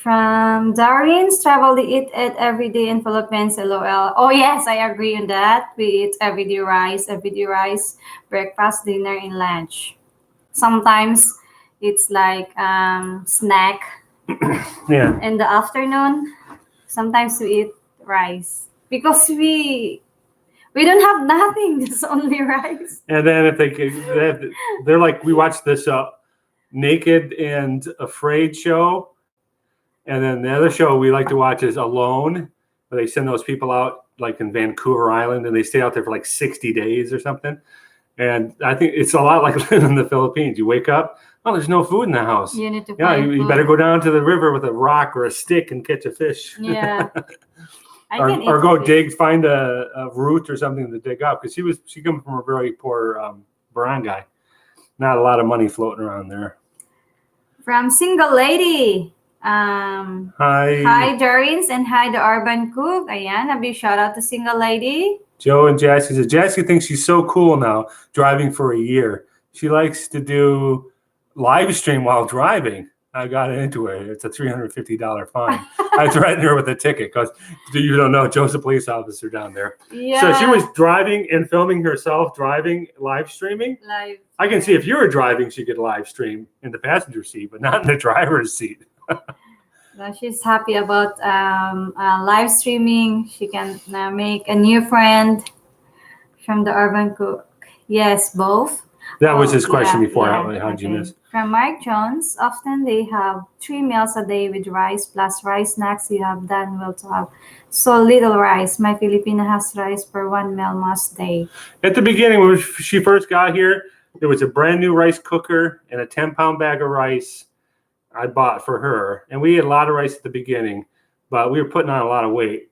From Darian's travel, they eat it every day in Philippines. LOL. Oh yes, I agree on that. We eat every day rice, breakfast, dinner, and lunch. Sometimes it's like snack. Yeah. In the afternoon, sometimes we eat rice because we don't have nothing. Just only rice. And then if they're like, we watched this Naked and Afraid show, and then the other show we like to watch is Alone, where they send those people out like in Vancouver Island, and they stay out there for like 60 days or something. And I think it's a lot like living in the Philippines. You wake up, oh, there's no food in the house. You need to find you better go down to the river with a rock or a stick and catch a fish. Yeah. or go find a root or something to dig up, because she comes from a very poor barangay, not a lot of money floating around there. From Single Lady. Hi. Hi, Dorins, and hi, the Urban Cook. Ayan, a big shout out to Single Lady. Joe and Jassy said, Jassy thinks she's so cool now, driving for a year. She likes to do live stream while driving. I got into it. It's a $350 fine. I threatened her with a ticket because you don't know, Joe's a police officer down there. Yeah. So she was driving and filming herself driving, live streaming. Live. I can see if you were driving, she could live stream in the passenger seat, but not in the driver's seat. Well, she's happy about live streaming. She can make a new friend from the Urban Cook. Yes, both. That was his question before. Yeah, How'd you miss? From Mark Jones, often they have 3 meals a day with rice plus rice snacks. You have done well to have so little rice. My Filipina has rice for 1 meal most day. At the beginning, when she first got here, there was a brand new rice cooker and a 10-pound bag of rice I bought for her. And we ate a lot of rice at the beginning, but we were putting on a lot of weight.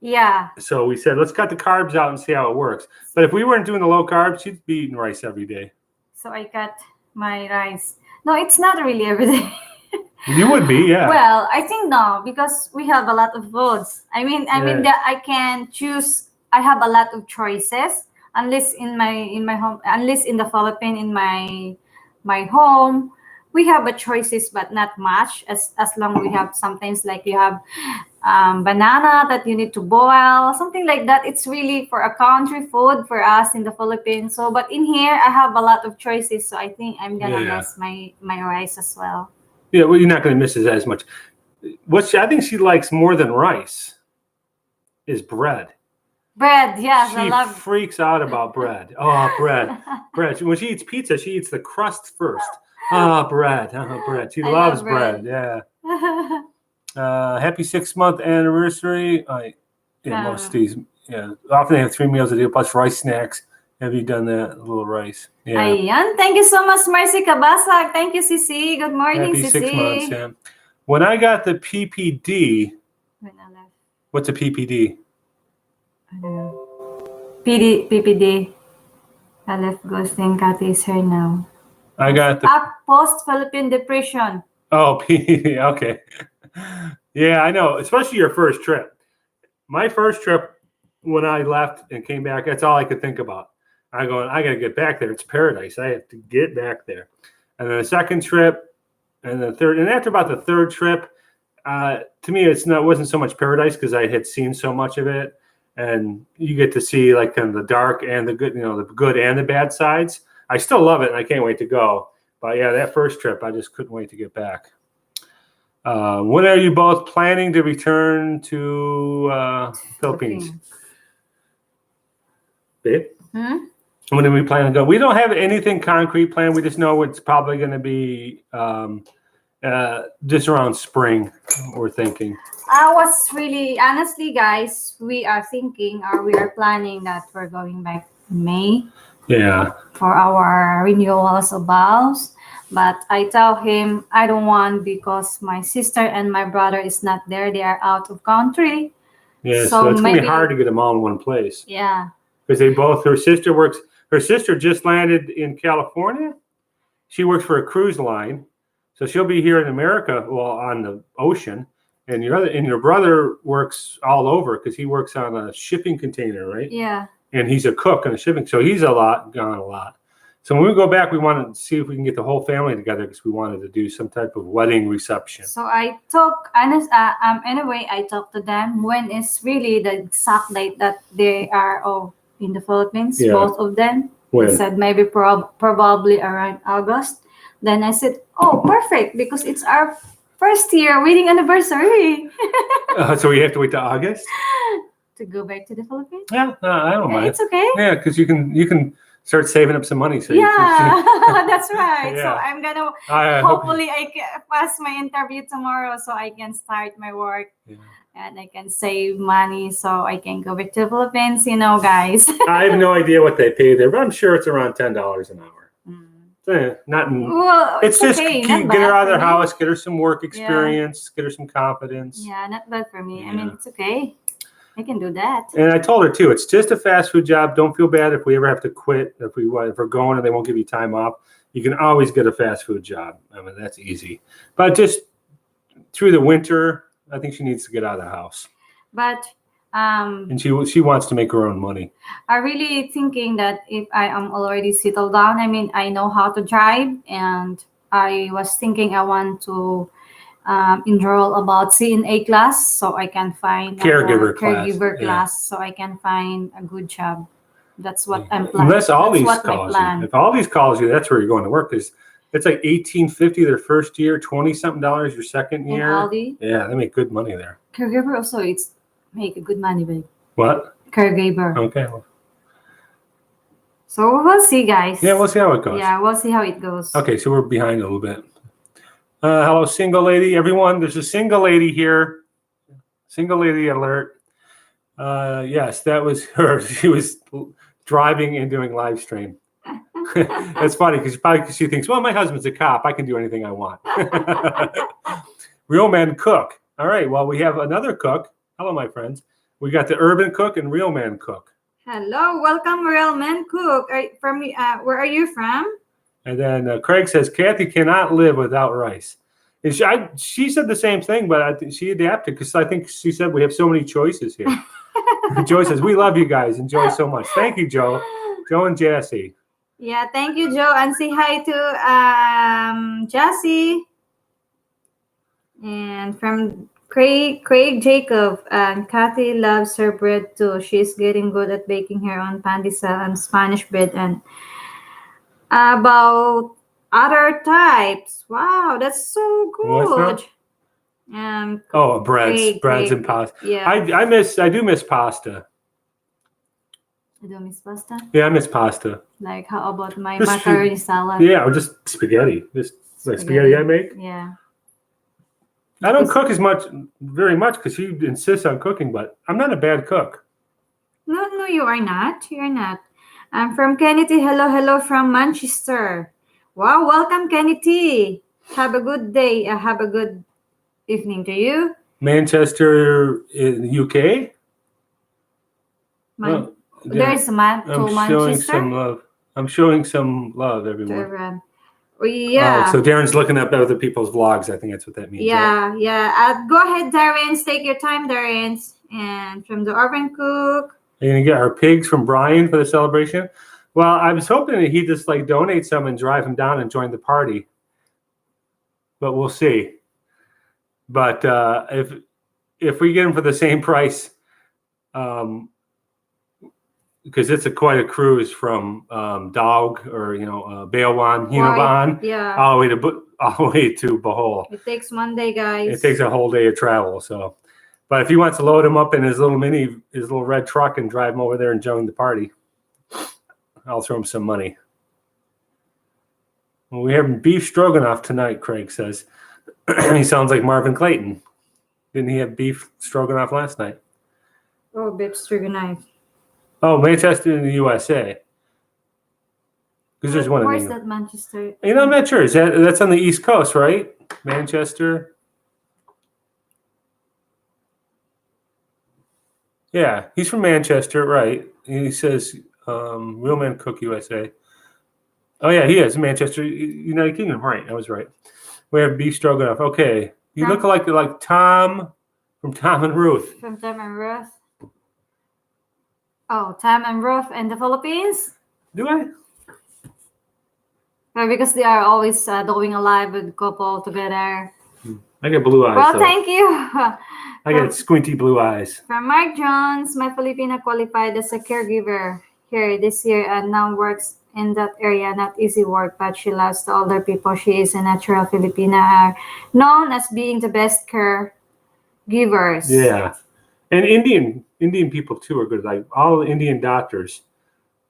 Yeah. So we said, let's cut the carbs out and see how it works. But if we weren't doing the low carbs, she'd be eating rice every day. So I cut my rice. No, it's not really every day. You would be, yeah. Well, I think no, because we have a lot of foods. I mean that I can choose. I have a lot of choices. Unless in my home, unless in the Philippines, in my home, we have a choices, but not much. As long we have sometimes like you have banana that you need to boil, something like that. It's really for a country food for us in the Philippines. So, but in here, I have a lot of choices. So I think I'm gonna miss my rice as well. Yeah, well, you're not gonna miss it as much. I think she likes more than rice is bread. Bread, yes, I love. She freaks out about bread. Oh, bread. When she eats pizza, she eats the crust first. Bread. Bread. She loves bread. Yeah. Happy 6-month anniversary. Most of these, often they have 3 meals a day plus rice snacks. Have you done that? A little rice. Yeah. Ayan. Thank you so much, Marcy Cabasag. Thank you, Cici. Good morning, Happy Cici. 6 months, yeah. When I got the PPD, what's a PPD? I don't know. PPD. I left ghosting. Kathy is here now. I got the post-Philippine depression. Oh, PPD. Okay. Yeah, I know. Especially your first trip. My first trip, when I left and came back, that's all I could think about. I got to get back there. It's paradise. I have to get back there. And then the second trip, and the third, and after about the third trip, to me, wasn't so much paradise because I had seen so much of it. And you get to see like kind of the dark and the good, the good and the bad sides. I still love it, and I can't wait to go. But yeah, that first trip, I just couldn't wait to get back. When are you both planning to return to Philippines? Babe? When do we plan to go? We don't have anything concrete planned. We just know it's probably going to be just around spring, we're thinking. I was really, honestly, guys, we are thinking or we are planning that we're going back in May. Yeah. For our renewals of vows. But I tell him I don't want because my sister and my brother is not there. They are out of country. Yeah, so it's going to be hard to get them all in one place. Yeah. Because her sister just landed in California. She works for a cruise line. So she'll be here in America, on the ocean. And your brother works all over because he works on a shipping container, right? Yeah. And he's a cook on a shipping. So he's gone a lot. So when we go back, we want to see if we can get the whole family together because we wanted to do some type of wedding reception. So I talked to them when is really the exact date that they are in the Philippines, both of them. When? They said maybe probably around August. Then I said, oh, perfect, because it's our first year wedding anniversary. So we have to wait till August? To go back to the Philippines? Yeah, no, I don't mind. It's okay. Yeah, because you can start saving up some money. So that's right. Yeah. So I'm gonna hopefully I can pass my interview tomorrow, so I can start my work and I can save money, so I can go back to the Philippines. Guys. I have no idea what they pay there, but I'm sure it's around $10 an hour. It's just okay. Get her out of their house, get her some work experience, get her some confidence. Yeah, not bad for me. I mean, it's okay. I can do that. And I told her too, it's just a fast food job. Don't feel bad if we ever have to quit. If we're going and they won't give you time off, you can always get a fast food job. I mean, that's easy. But just through the winter, I think she needs to get out of the house. But and she wants to make her own money. I'm really thinking that if I am already settled down, I mean, I know how to drive, and I was thinking I want to enroll about CNA class so I can find caregiver class so I can find a good job. That's what I'm planning. Unless all these calls you. If all these calls you, that's where you're going to work. Because it's like $18.50 their first year, $20-something your second year. Aldi? Yeah, they make good money there. Caregiver also, it's make a good money, babe. What? Caregiver. Okay. So we'll see, guys. Yeah, we'll see how it goes. Yeah, we'll see how it goes. Okay, so we're behind a little bit. Hello, single lady, everyone. There's a single lady here. Single lady alert. Yes, that was her. She was driving and doing live stream. That's funny because she thinks, well, my husband's a cop. I can do anything I want. Real Man Cook. All right. Well, we have another cook. Hello, my friends. We got the Urban Cook and Real Man Cook. Hello, welcome, Real Man Cook. Where are you from? And then Craig says, Kathy cannot live without rice. And she said the same thing, but I think she adapted because I think she said we have so many choices here. Joe says, we love you guys. Enjoy so much. Thank you, Joe. Joe and Jassy. Yeah, thank you, Joe. And say hi to Jassy. And from Craig Jacob, and Kathy loves her bread too. She's getting good at baking her own pandesal and Spanish bread. And about other types. Wow, that's so good. Breads and pasta. Yeah. I do miss pasta. You don't miss pasta? Yeah, I miss pasta. Like, how about my macaroni salad? Yeah, or just spaghetti. Just like spaghetti I make. Yeah. I don't cook very much because she insists on cooking, but I'm not a bad cook. No, you are not. You are not. I'm from Kenny T. Hello from Manchester. Wow, welcome, Kenny T. Have a good day. Have a good evening to you. Manchester in the UK? There's a man to Manchester. I'm showing some love, everyone. Yeah. Oh, so Darren's looking up other people's vlogs. I think that's what that means. Yeah, right? Yeah. Go ahead, Darren. Take your time, Darren. And from the Urban Cook. Are you going to get our pigs from Brian for the celebration? Well, I was hoping that he'd just like donate some and drive him down and join the party. But we'll see. But if we get him for the same price, because it's quite a cruise from Dog or Beowan, all the way to Bohol. It takes one day, guys. It takes a whole day of travel. So, but if he wants to load him up in his little red truck and drive him over there and join the party, I'll throw him some money. Well, we're having beef stroganoff tonight, Craig says. He sounds like Marvin Clayton. Didn't he have beef stroganoff last night? Oh, beef stroganoff. Oh, Manchester in the USA. Because there's one in Where's that Manchester? I'm not sure. That's on the East Coast, right? Manchester. Yeah, he's from Manchester, right? He says Real Man Cook USA. Oh, yeah, he is. Manchester, United Kingdom. Right, I was right. We have beef stroganoff. Okay. You look like Tom from Tom and Ruth. From Tom and Ruth. Oh, Tom and Ruth in the Philippines? Do I? Because they are always doing a live with couple together. I got blue eyes. Well, thank you. I got squinty blue eyes. From Mark Jones, my Filipina qualified as a caregiver here this year and now works in that area. Not easy work, but she loves the older people. She is a natural Filipina, are known as being the best caregivers. Yeah. And Indian people too are good. Like all Indian doctors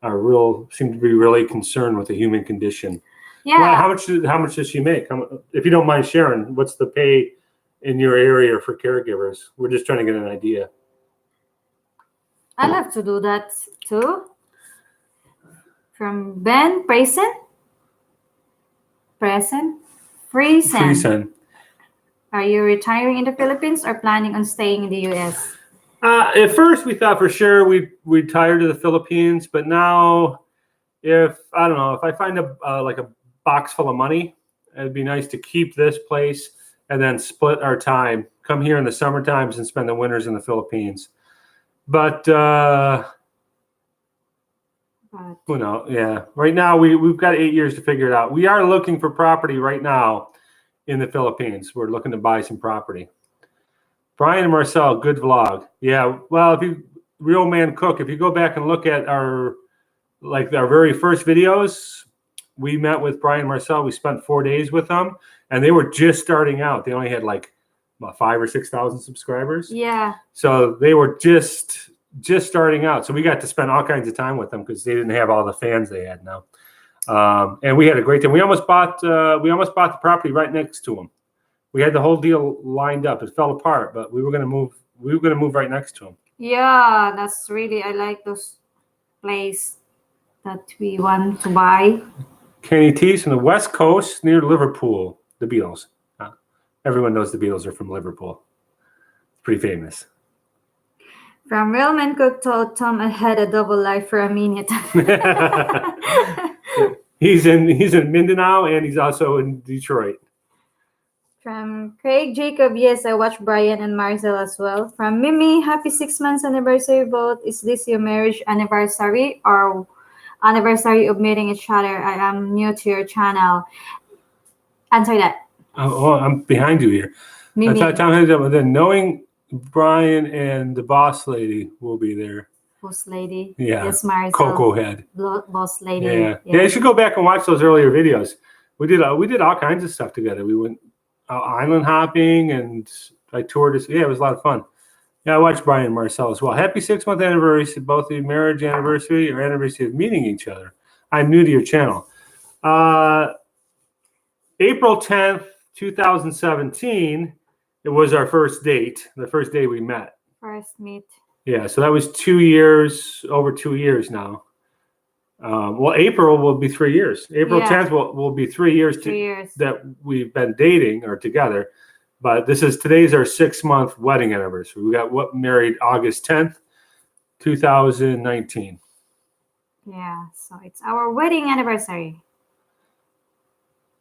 seem to be really concerned with the human condition. Yeah. Well, how much does she make? If you don't mind sharing, what's the pay in your area for caregivers? We're just trying to get an idea. I'd love to do that too. From Ben Friesen. Are you retiring in the Philippines or planning on staying in the U.S.? At first, we thought for sure we'd retire to the Philippines, but now, if I don't know, if I find like a box full of money, it'd be nice to keep this place and then split our time. Come here in the summer times and spend the winters in the Philippines. But who knows? Yeah, right now we've got 8 years to figure it out. We are looking for property right now in the Philippines. We're looking to buy some property. Brian and Marcel, good vlog. Yeah, well, if you Real Man Cook, if you go back and look at our very first videos, we met with Brian and Marcel. We spent 4 days with them, and they were just starting out. They only had like about 5,000 or 6,000 subscribers. Yeah. So they were just starting out. So we got to spend all kinds of time with them because they didn't have all the fans they had now. And we had a great time. We almost bought the property right next to them. We had the whole deal lined up. It fell apart, but we were going to move. We were going to move right next to them. Yeah, that's really, I like those place that we want to buy. Kenny T's from the West Coast near Liverpool. The Beatles. Everyone knows the Beatles are from Liverpool. Pretty famous. From Real Man Cook told Tom I had a double life for a minute. He's in Mindanao and he's also in Detroit. From Craig Jacob, yes, I watched Brian and Marcel as well. From Mimi, happy 6 months anniversary both. Is this your marriage anniversary or anniversary of meeting each other? I am new to your channel. Answer that. Oh, I'm behind you here. Mimi. I thought Tom had it, then knowing Brian and the boss lady will be there. Boss lady. Yeah. Yes, Marcel. Coco Head. Boss lady. Yeah. Yeah, you should go back and watch those earlier videos. We did all kinds of stuff together. We went island hopping and I toured us. Yeah, it was a lot of fun. Yeah, I watched Brian and Marcel as well. Happy 6-month anniversary, both of you, marriage anniversary or anniversary of meeting each other. I'm new to your channel. April 10th, 2017, it was our first date, the first day we met. First meet. Yeah, so that was 2 years, over 2 years now. Well, April will be 3 years. April 10th will be 3 years, that we've been dating or together. But today's our 6-month wedding anniversary. We got married August 10th, 2019. Yeah, so it's our wedding anniversary.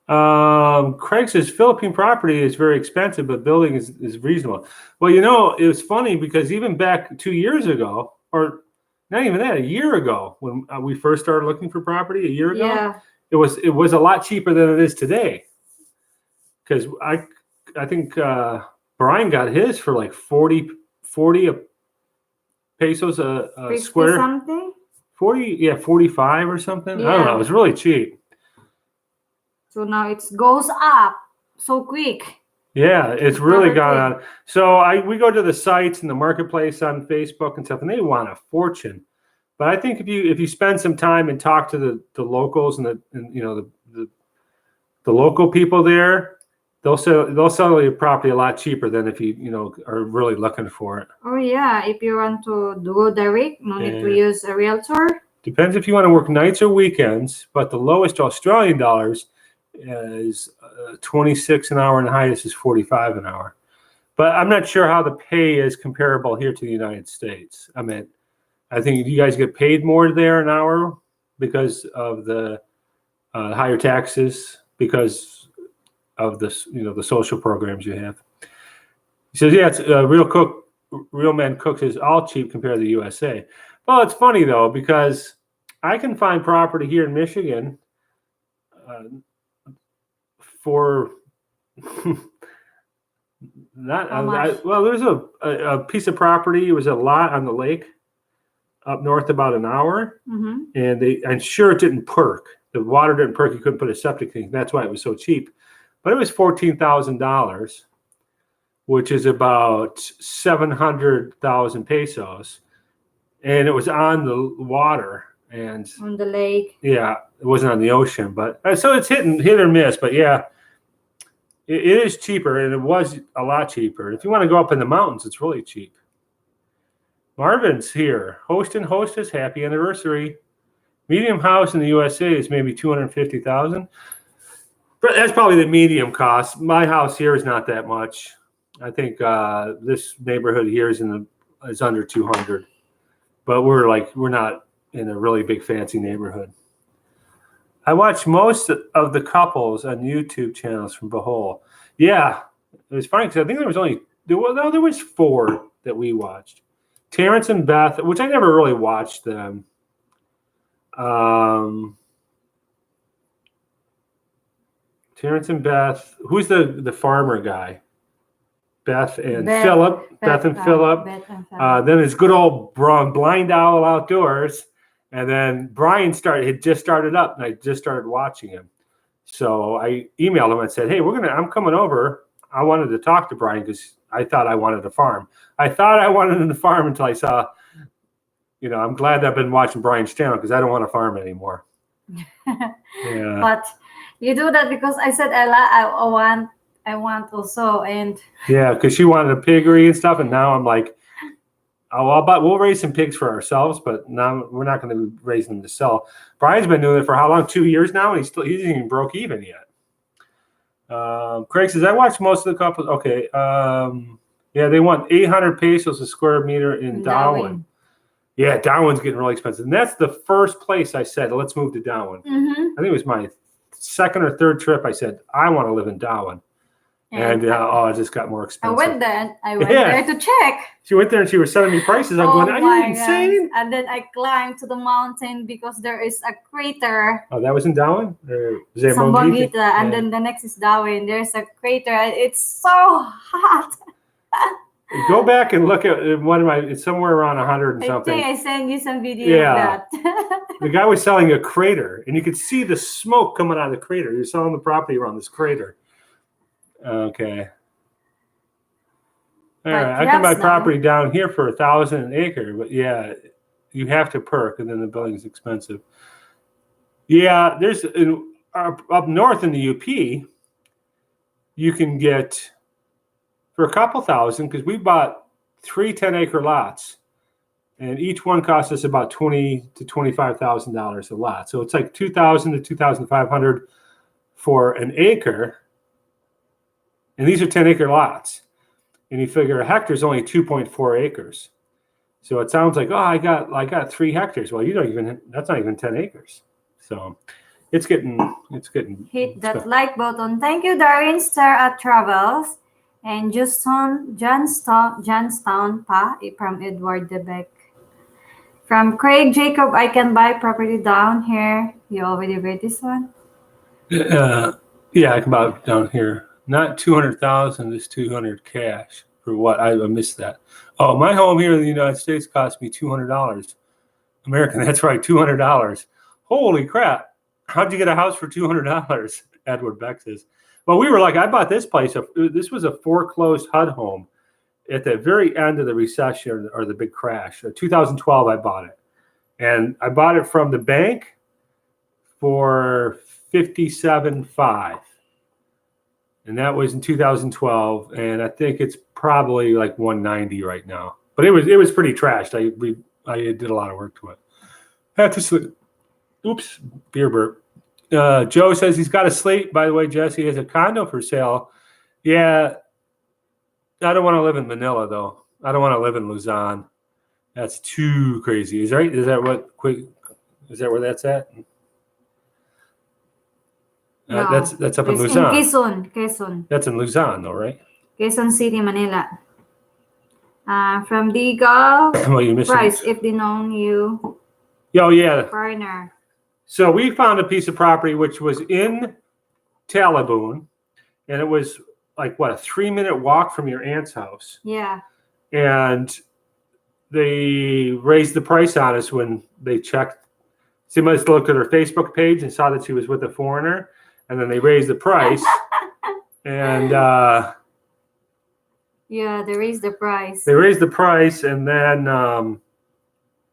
Craig says Philippine property is very expensive, but building is reasonable. Well, it was funny because even back 2 years ago, or not even that, a year ago, when we first started looking for property a year ago, it was a lot cheaper than it is today. Because I think Brian got his for like 40 pesos a square. Something? 45 or something. Yeah. I don't know. It was really cheap. So now it goes up so quick. Yeah, it's really gone on. So we go to the sites and the marketplace on Facebook and stuff, and they want a fortune. But I think if you spend some time and talk to the locals and the local people there, they'll sell your property a lot cheaper than if you are really looking for it. Oh yeah, if you want to go direct, no need to use a realtor. Depends if you want to work nights or weekends, but the lowest Australian dollars is 26 an hour and the highest is 45 an hour. But I'm not sure how the pay is comparable here to the United States. I mean, I think you guys get paid more there an hour because of the higher taxes, because of the social programs you have. He says, yeah, it's Real Man Cooks is all cheap compared to the USA. Well, it's funny though, because I can find property here in Michigan for there's a piece of property. It was a lot on the lake up north about an hour, and I'm sure it didn't perk. The water didn't perk. You couldn't put a septic tank. That's why it was so cheap. But it was $14,000, which is about 700,000 pesos, and it was on the water and on the lake. Yeah, it wasn't on the ocean, but so it's hit or miss. But yeah, it is cheaper, and it was a lot cheaper. If you want to go up in the mountains, it's really cheap. Marvin's here. Host and hostess, happy anniversary. Medium house in the USA is maybe $250,000. But that's probably the medium cost. My house here is not that much. I think this neighborhood here is in the is under 200, but we're not in a really big fancy neighborhood. I watch most of the couples on YouTube channels from Bohol. Yeah, it was funny because I think there was 4 that we watched. Terrence and Beth, which I never really watched them. Terrence and Beth. Who's the farmer guy? Beth and Philip. Beth and Philip. Then his good old Blind Owl Outdoors. And then Brian had just started up, and I just started watching him. So I emailed him and said, "Hey, I'm coming over. I wanted to talk to Brian because I thought I wanted to farm. I thought I wanted to farm until I saw, I'm glad I've been watching Brian's channel because I don't want to farm anymore." Yeah. But you do that because I said I want also, and yeah, because she wanted a piggery and stuff, and now I'm like, oh, we'll raise some pigs for ourselves, but now we're not going to be raising them to sell. Brian's been doing it for how long? 2 years now, and he isn't even broke even yet. Craig says, I watched most of the couples. Okay. Yeah, they want 800 pesos a square meter in Darwin. Yeah, Darwin's getting really expensive. And that's the first place I said, let's move to Darwin. Mm-hmm. I think it was my second or third trip. I said, I want to live in Darwin. And it just got more expensive. I went there to check. She went there and she was sending me prices. I'm going, are you insane? And then I climbed to the mountain because there is a crater. Oh, that was in Darwin? Sambuaguita. And then the next is Darwin. There's a crater. It's so hot. Go back and look at one of it's somewhere around 100 and something. I think I sent you some video of that. The guy was selling a crater, and you could see the smoke coming out of the crater. He was selling the property around this crater. Okay. All right. I can buy property down here for 1,000 an acre, but yeah, you have to perk, and then the building is expensive. Yeah, there's up north in the UP, you can get for a couple thousand, because we bought 3 10-acre lots, and each one cost us about $20,000 to $25,000 a lot. So it's like $2,000 to $2,500 for an acre. And these are 10-acre lots. And you figure a hectare is only 2.4 acres. So it sounds like, I got 3 hectares. Well, that's not even 10 acres. So it's getting hit that like button. Thank you, Darwin Star at Travels. And Johnstown pa from Edward Debeck. From Craig Jacob, I can buy property down here. You already read this one? Yeah, I can buy down here. Not 200,000, it's 200 cash. For what? I missed that. Oh, my home here in the United States cost me $200. American, that's right, $200. Holy crap. How'd you get a house for $200? Edward Beck says. Well, we were like, I bought this place. This was a foreclosed HUD home at the very end of the recession or the big crash. 2012, I bought it. And I bought it from the bank for $57,500. And that was in 2012. And I think it's probably like $190 right now. But it was pretty trashed. I did a lot of work to it. I had to sleep. Oops, beer burp. Joe says he's got a slate. By the way, Jesse has a condo for sale. Yeah, I don't want to live in Manila though. I don't want to live in Luzon. That's too crazy. Is that where that's at? No, that's up in Luzon. Quezon. That's in Luzon, though, right? Quezon City, Manila. From Deagle. Well, you missed Price if they know you. Oh yeah. Foreigner. So we found a piece of property which was in Talabon, and it was like, what, a 3-minute walk from your aunt's house. Yeah. And they raised the price on us when they checked. They must have looked at her Facebook page and saw that she was with a foreigner, and then they raised the price. And yeah, they raised the price. They raised the price, and then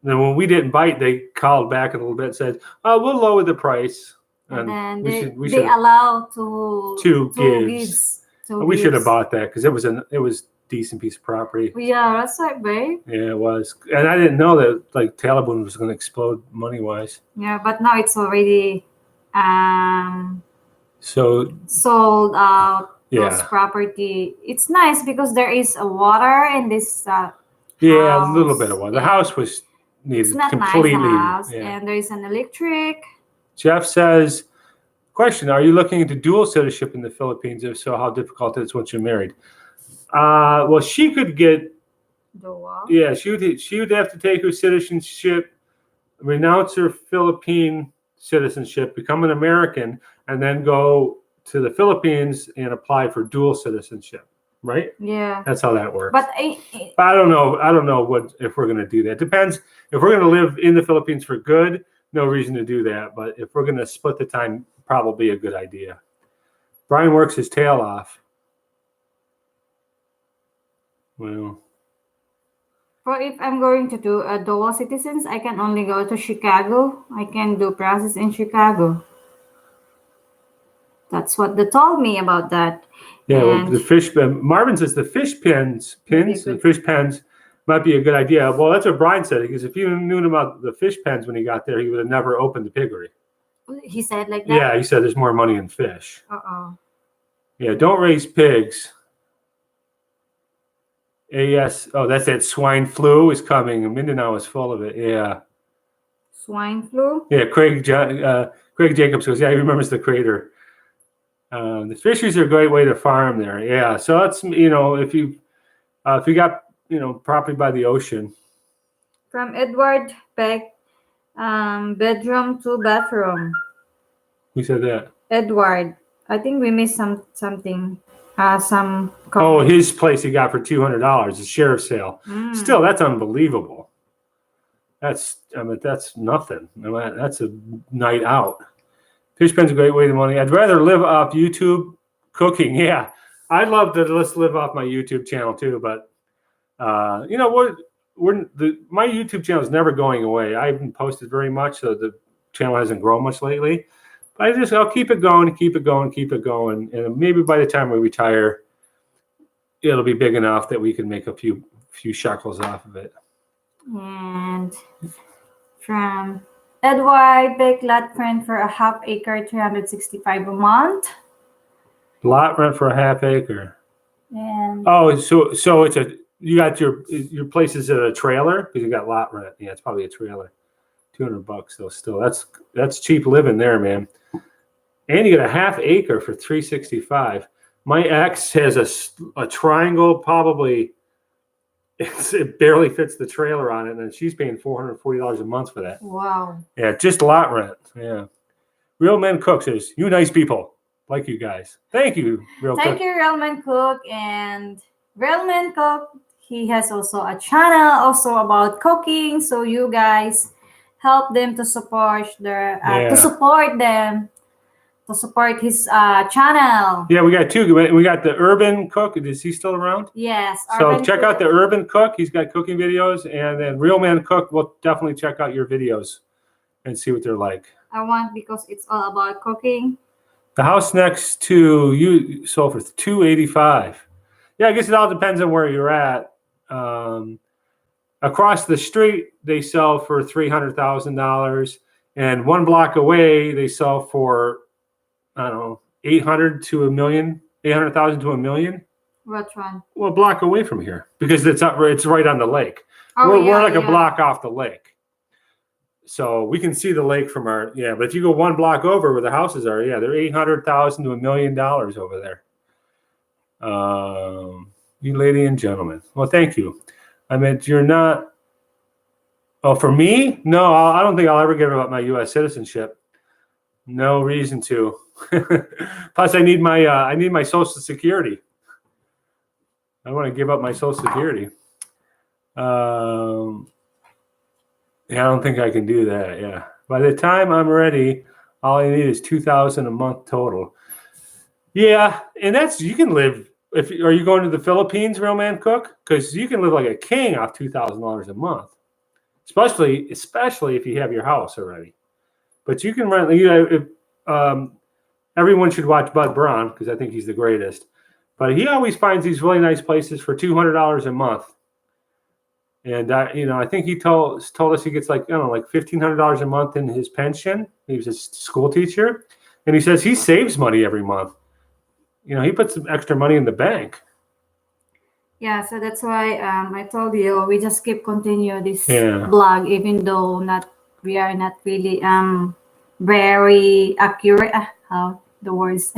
when we didn't bite, they called back a little bit and said, "Oh, we'll lower the price." And then they allow two gives. We should have bought that because it was a decent piece of property. Yeah, that's right, babe. Yeah, it was, and I didn't know that like Talabon was going to explode money wise. Yeah, but now it's already so sold out. Yeah. Those property. It's nice because there is a water in this Yeah, a little bit of one. The house was needed It's not completely. nice, the house. Yeah. And there is an electric. Jeff says, question, are you looking into dual citizenship in the Philippines? If so, how difficult is it once you're married? Well, she could get, Dual. yeah, she would have to take her citizenship, renounce her Philippine citizenship, become an American, and then go to the Philippines and apply for dual citizenship, right? Yeah. That's how that works. But I don't know. I don't know what if we're going to do that. Depends. If we're going to live in the Philippines for good, no reason to do that. But if we're going to split the time, probably a good idea. Brian works his tail off. Well, if I'm going to do a dual citizens, I can only go to Chicago. I can do process in Chicago. That's what they told me about that. yeah. Well, And the fish. Marvin says the fish pens, the fish pens, might be a good idea. Well, that's what Brian said. Because if you knew about the fish pens when he got there, he would have never opened the piggery. he said like that. Yeah, he said there's more money in fish. Yeah, don't raise pigs. Yes. Oh, that's that swine flu is coming. Mindanao is full of it. Yeah. Swine flu. Yeah. Craig Jacobs goes, yeah, he remembers the crater. The fisheries are a great way to farm there. Yeah. So that's, if you got, property by the ocean. From Edward Beck, bedroom to bathroom. Who said that? Edward. I think we missed something. Some. Oh, his place he got for $200, a sheriff's sale. Still, that's unbelievable. That's nothing. That's a night out. Fish pen's a great way to money. I'd rather live off YouTube cooking. Yeah, I'd love to just live off my YouTube channel too. But my YouTube channel is never going away. I haven't posted very much, so the channel hasn't grown much lately. But I'll keep it going, keep it going, keep it going, and maybe by the time we retire, it'll be big enough that we can make a few shekels off of it. And from Edward Beck, lot rent for a half acre, $365 a month. Lot rent for a half acre. And so it's you got your place is a trailer because you got lot rent. Yeah, it's probably a trailer. $200 though. Still, that's cheap living there, man. And you get a half acre for $365. My ex has a triangle, probably it barely fits the trailer on it, and she's paying $440 a month for that. Wow. Yeah, just lot rent. Yeah. Real Men Cook says, you nice people. Like you guys. Thank you, Thank you, Real Men Cook. And Real Men Cook, he has also a channel also about cooking. So you guys help them to support to support his channel. Yeah, we got two. We got the Urban Cook. Is he still around? Yes. So check out the Urban Cook. He's got cooking videos, and then Real Man Cook. We'll definitely check out your videos and see what they're like. I want because it's all about cooking. The house next to you sold for $285. Yeah, I guess it all depends on where you're at. Across the street, they sell for $300,000, and one block away, they sell for $800,000 to $1 million. $800,000 to $1 million. Which one? Well, a block away from here because it's right on the lake. Oh, we're like a block off the lake. So we can see the lake from but if you go one block over where the houses are, they're $800,000 to $1 million over there. You lady and gentlemen. Well, thank you. I meant you're not. Oh, for me? No, I don't think I'll ever give up my U.S. citizenship. No reason to. Plus, I need my Social Security. I want to give up my Social Security. I don't think I can do that. Yeah. By the time I'm ready, all I need is $2,000 a month total. Yeah, and you can live. Are you going to the Philippines, Real Man Cook? Because you can live like a king off $2,000 a month, especially if you have your house already. But you can rent. Everyone should watch Bud Braun because I think he's the greatest. But he always finds these really nice places for $200 a month. And I think he told us he gets like $1,500 a month in his pension. He was a school teacher, and he says he saves money every month. He puts some extra money in the bank. Yeah, so that's why I told you we just keep continue this Yeah. blog, even though we are not really very accurate. How the words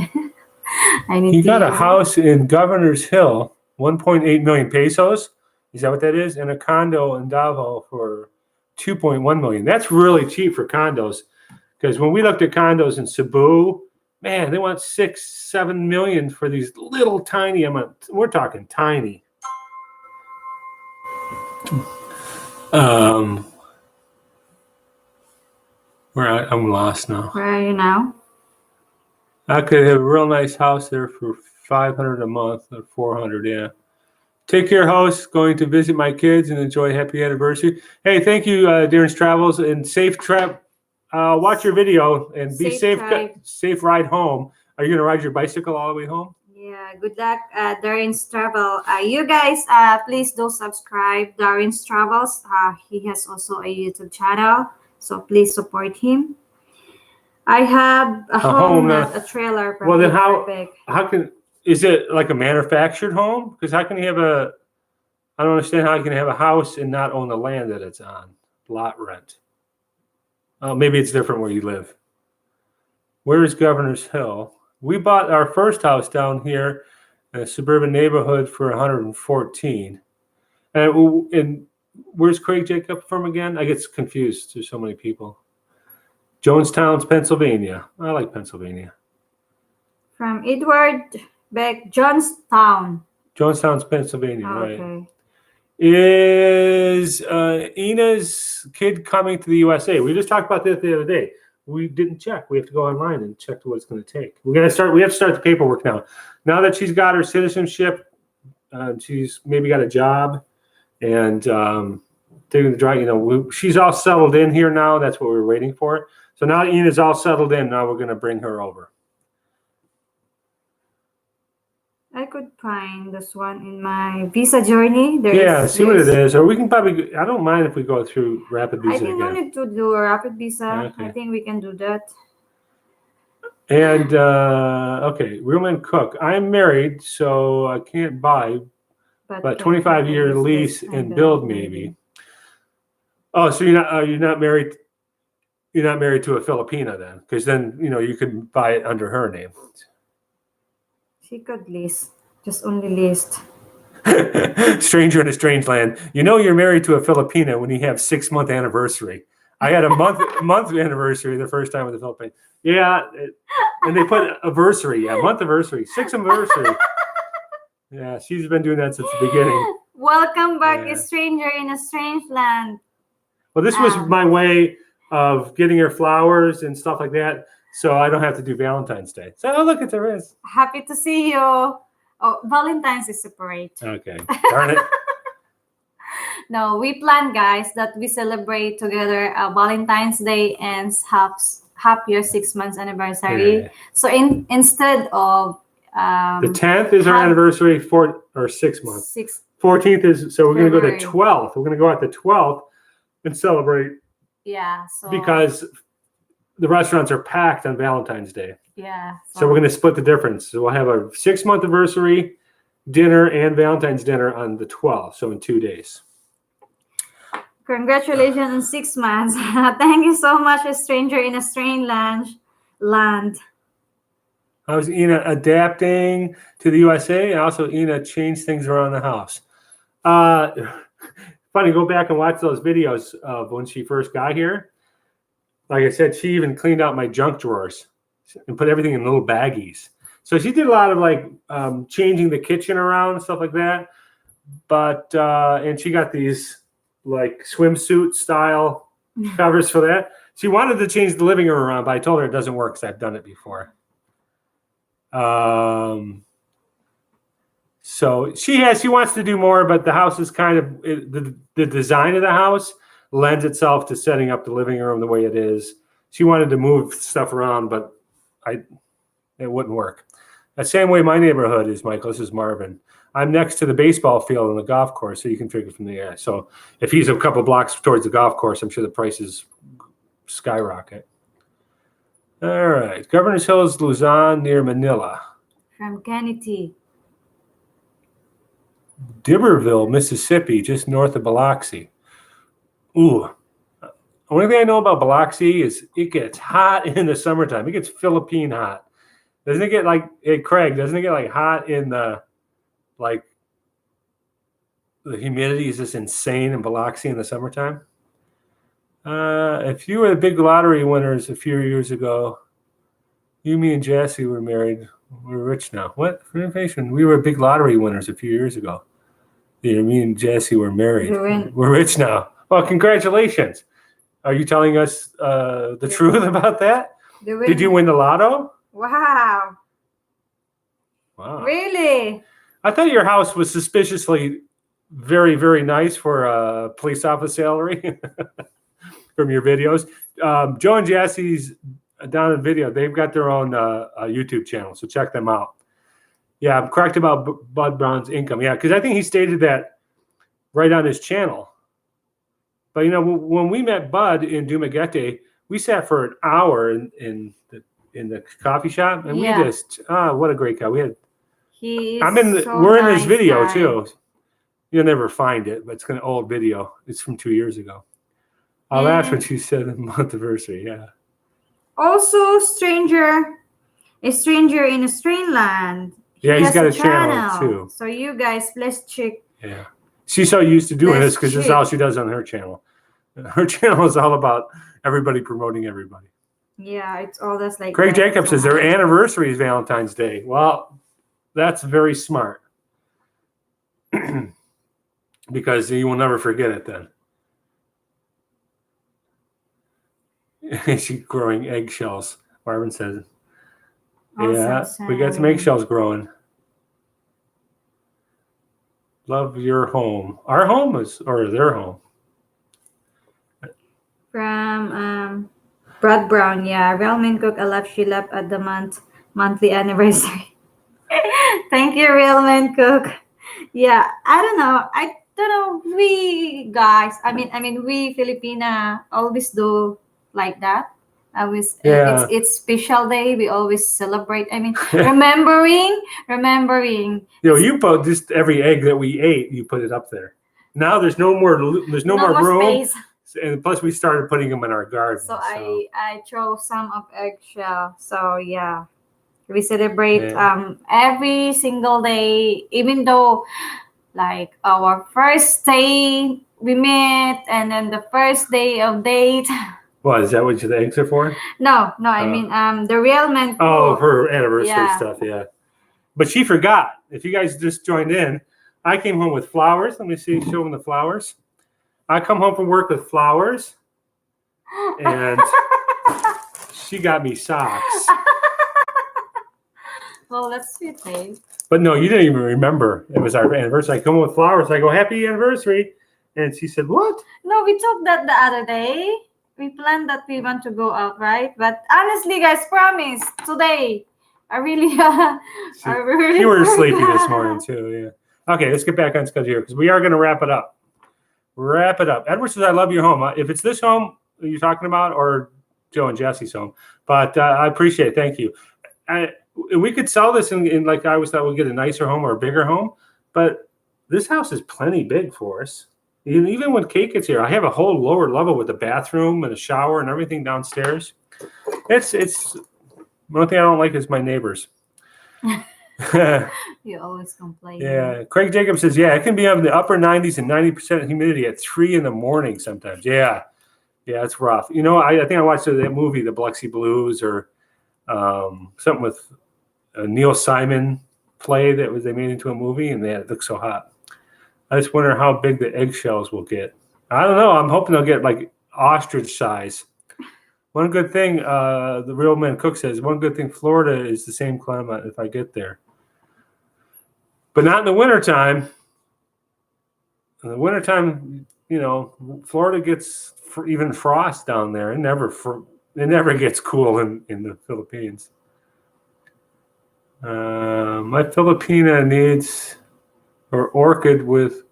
I need He to got a use it. house in Governor's Hill, 1.8 million pesos. Is that what that is? And a condo in Davao for 2.1 million. That's really cheap for condos. Because when we looked at condos in Cebu, man, they want 6-7 million for these little tiny amounts. We're talking tiny. I'm lost now. Where are you now? I could have a real nice house there for 500 a month or 400. Yeah. Take care, host. Going to visit my kids and enjoy happy anniversary. Hey, thank you, Darren's Travels, and safe trip. Watch your video and be safe. Safe ride home. Are you going to ride your bicycle all the way home? Yeah, good luck, Darren's Travel. You guys, please do subscribe Darren's Travels. He has also a YouTube channel, so please support him. I have a home, not a trailer. Well, then how can, is it like a manufactured home? Because how can you have I don't understand how you can have a house and not own the land that it's on. Lot rent. Maybe it's different where you live. Where is Governor's Hill? We bought our first house down here in a suburban neighborhood for 114. And where's Craig Jacob from again? I get confused. There's so many people. Jonestown, Pennsylvania. I like Pennsylvania. From Edward Beck, Johnstown. Jonestown, Pennsylvania, okay. Right. Is Ina's kid coming to the USA? We just talked about that the other day. We didn't check. We have to go online and check what it's going to take. We have to start the paperwork now. Now that she's got her citizenship, she's maybe got a job, and they're going to drive. She's all settled in here now. That's what we were waiting for. So now Ina's all settled in. Now we're going to bring her over. I could find this one in my visa journey. See what it is. Or we can probably, I don't mind if we go through Rapid Visa again. I think we need to do a Rapid Visa. Okay. I think we can do that. And, okay, Roman Cook. I'm married, so I can't buy, but 25-year lease and build maybe. Oh, so you're not married. You're not married to a Filipina then, because then, you could buy it under her name. She could lease, just only leased. Stranger in a strange land. You're married to a Filipina when you have 6-month anniversary. I had a month anniversary the first time with the Philippines. Yeah, and they put anniversary. Yeah, month anniversary, 6th anniversary. Yeah, she's been doing that since the beginning. Welcome back, a stranger in a strange land. Well, this was my way of getting her flowers and stuff like that, so I don't have to do Valentine's Day. So, look, there is. Happy to see you. Oh, Valentine's is separate. Okay, darn it. No, we plan, guys, that we celebrate together Valentine's Day and half year 6 months anniversary. Yeah. So instead of the 10th is our anniversary, 6 months. 14th is, so we're going to go to 12th. We're going to go at the 12th and celebrate. Yeah. So because the restaurants are packed on Valentine's Day. Yeah. So we're going to split the difference. So we'll have a 6-month anniversary dinner and Valentine's dinner on the 12th. So in 2 days. Congratulations on 6 months. Thank you so much, a stranger in a strange land. How's Ina adapting to the USA? And also, Ina changed things around the house. Funny, go back and watch those videos of when she first got here. Like I said, she even cleaned out my junk drawers and put everything in little baggies. So she did a lot of changing the kitchen around and stuff like that. But and she got these swimsuit style covers for that. She wanted to change the living room around, but I told her it doesn't work because I've done it before. So she wants to do more, but the house is kind of the design of the house lends itself to setting up the living room the way it is. She wanted to move stuff around, but it wouldn't work. The same way my neighborhood is, Michael. This is Marvin. I'm next to the baseball field and the golf course, so you can figure from there. So if he's a couple blocks towards the golf course, I'm sure the prices skyrocket. All right. Governor's Hill is Luzon near Manila. From Kennedy. D'Iberville, Mississippi, just north of Biloxi. Ooh. Only thing I know about Biloxi is it gets hot in the summertime. It gets Philippine hot. Doesn't it get like, hey, Craig, doesn't it get like hot in the, like, the humidity is just insane in Biloxi in the summertime? If you were the big lottery winners a few years ago, you, me, and Jesse were married. We're rich now. What? For information, we were big lottery winners a few years ago. Yeah, me and Jesse were married. We're rich now. Well, congratulations. Are you telling us the truth about that? Did you win the lotto? Wow. Wow. Really? I thought your house was suspiciously very, very nice for a police officer salary from your videos. Joe and Jesse's down in video, they've got their own YouTube channel, so check them out. Yeah, I'm correct about Bud Brown's income. Yeah, because I think he stated that right on his channel. But, you know, when we met Bud in Dumaguete, we sat for an hour in the coffee shop, and we just, what a great guy. We had, we're in his video too. You'll never find it, but it's an old video. It's from 2 years ago. Oh, that's what you said, month anniversary, yeah. Also, a stranger in a strange land. Yeah, he's got a channel too. So you guys, please check. Yeah. She's so used to doing this because this is all she does on her channel. Her channel is all about everybody promoting everybody. Yeah, it's all this like. Craig Jacobs says their anniversary is Valentine's Day. Well, that's very smart. Because you will never forget it then. She's growing eggshells. Marvin says. Yeah, we got some eggshells growing. Love your home. Our home is, or their home. From Brad Brown, yeah. Real Man Cook, I love she left at the monthly anniversary. Thank you, Real Man Cook. Yeah, I don't know. We guys, I mean, we Filipina always do like that. It's special day. We always celebrate. I mean, remembering. You know, you put just every egg that we ate, you put it up there. Now there's no more room. Space. And plus we started putting them in our garden. So I chose some of eggshell. So yeah, we celebrate every single day, even though like our first day we met and then the first day of date. What, is that what the eggs are for? No, I mean the Real Man. Oh, her anniversary stuff, yeah. But she forgot. If you guys just joined in, I came home with flowers. Let me see, show them the flowers. I come home from work with flowers, and she got me socks. Well, that's sweet, babe. But no, you didn't even remember it was our anniversary. I come home with flowers. I go, happy anniversary. And she said, what? No, we talked that the other day. We planned that we want to go out, right? But honestly, guys, promise, today, I really you were sleepy this morning, too, yeah. Okay, let's get back on schedule here, because we are going to wrap it up. Edward says, I love your home. If it's this home you're talking about, or Joe and Jesse's home, but I appreciate it. Thank you. We could sell this in like I always thought we'd get a nicer home or a bigger home, but this house is plenty big for us. Even when Kate gets here, I have a whole lower level with a bathroom and a shower and everything downstairs. It's one thing I don't like is my neighbors. You always complain. Yeah. Craig Jacobs says, yeah, it can be up in the upper 90s and 90% humidity at 3 a.m. sometimes. Yeah, it's rough. You know, I think I watched that movie, The Biloxi Blues, or something with a Neil Simon play that they made into a movie, and it looked so hot. I just wonder how big the eggshells will get. I don't know. I'm hoping they'll get like ostrich size. One good thing, the Real Man Cook says, one good thing, Florida is the same climate if I get there. But not in the wintertime. In the wintertime, you know, Florida gets even frost down there. It never gets cool in the Philippines. My Filipina needs her orchid with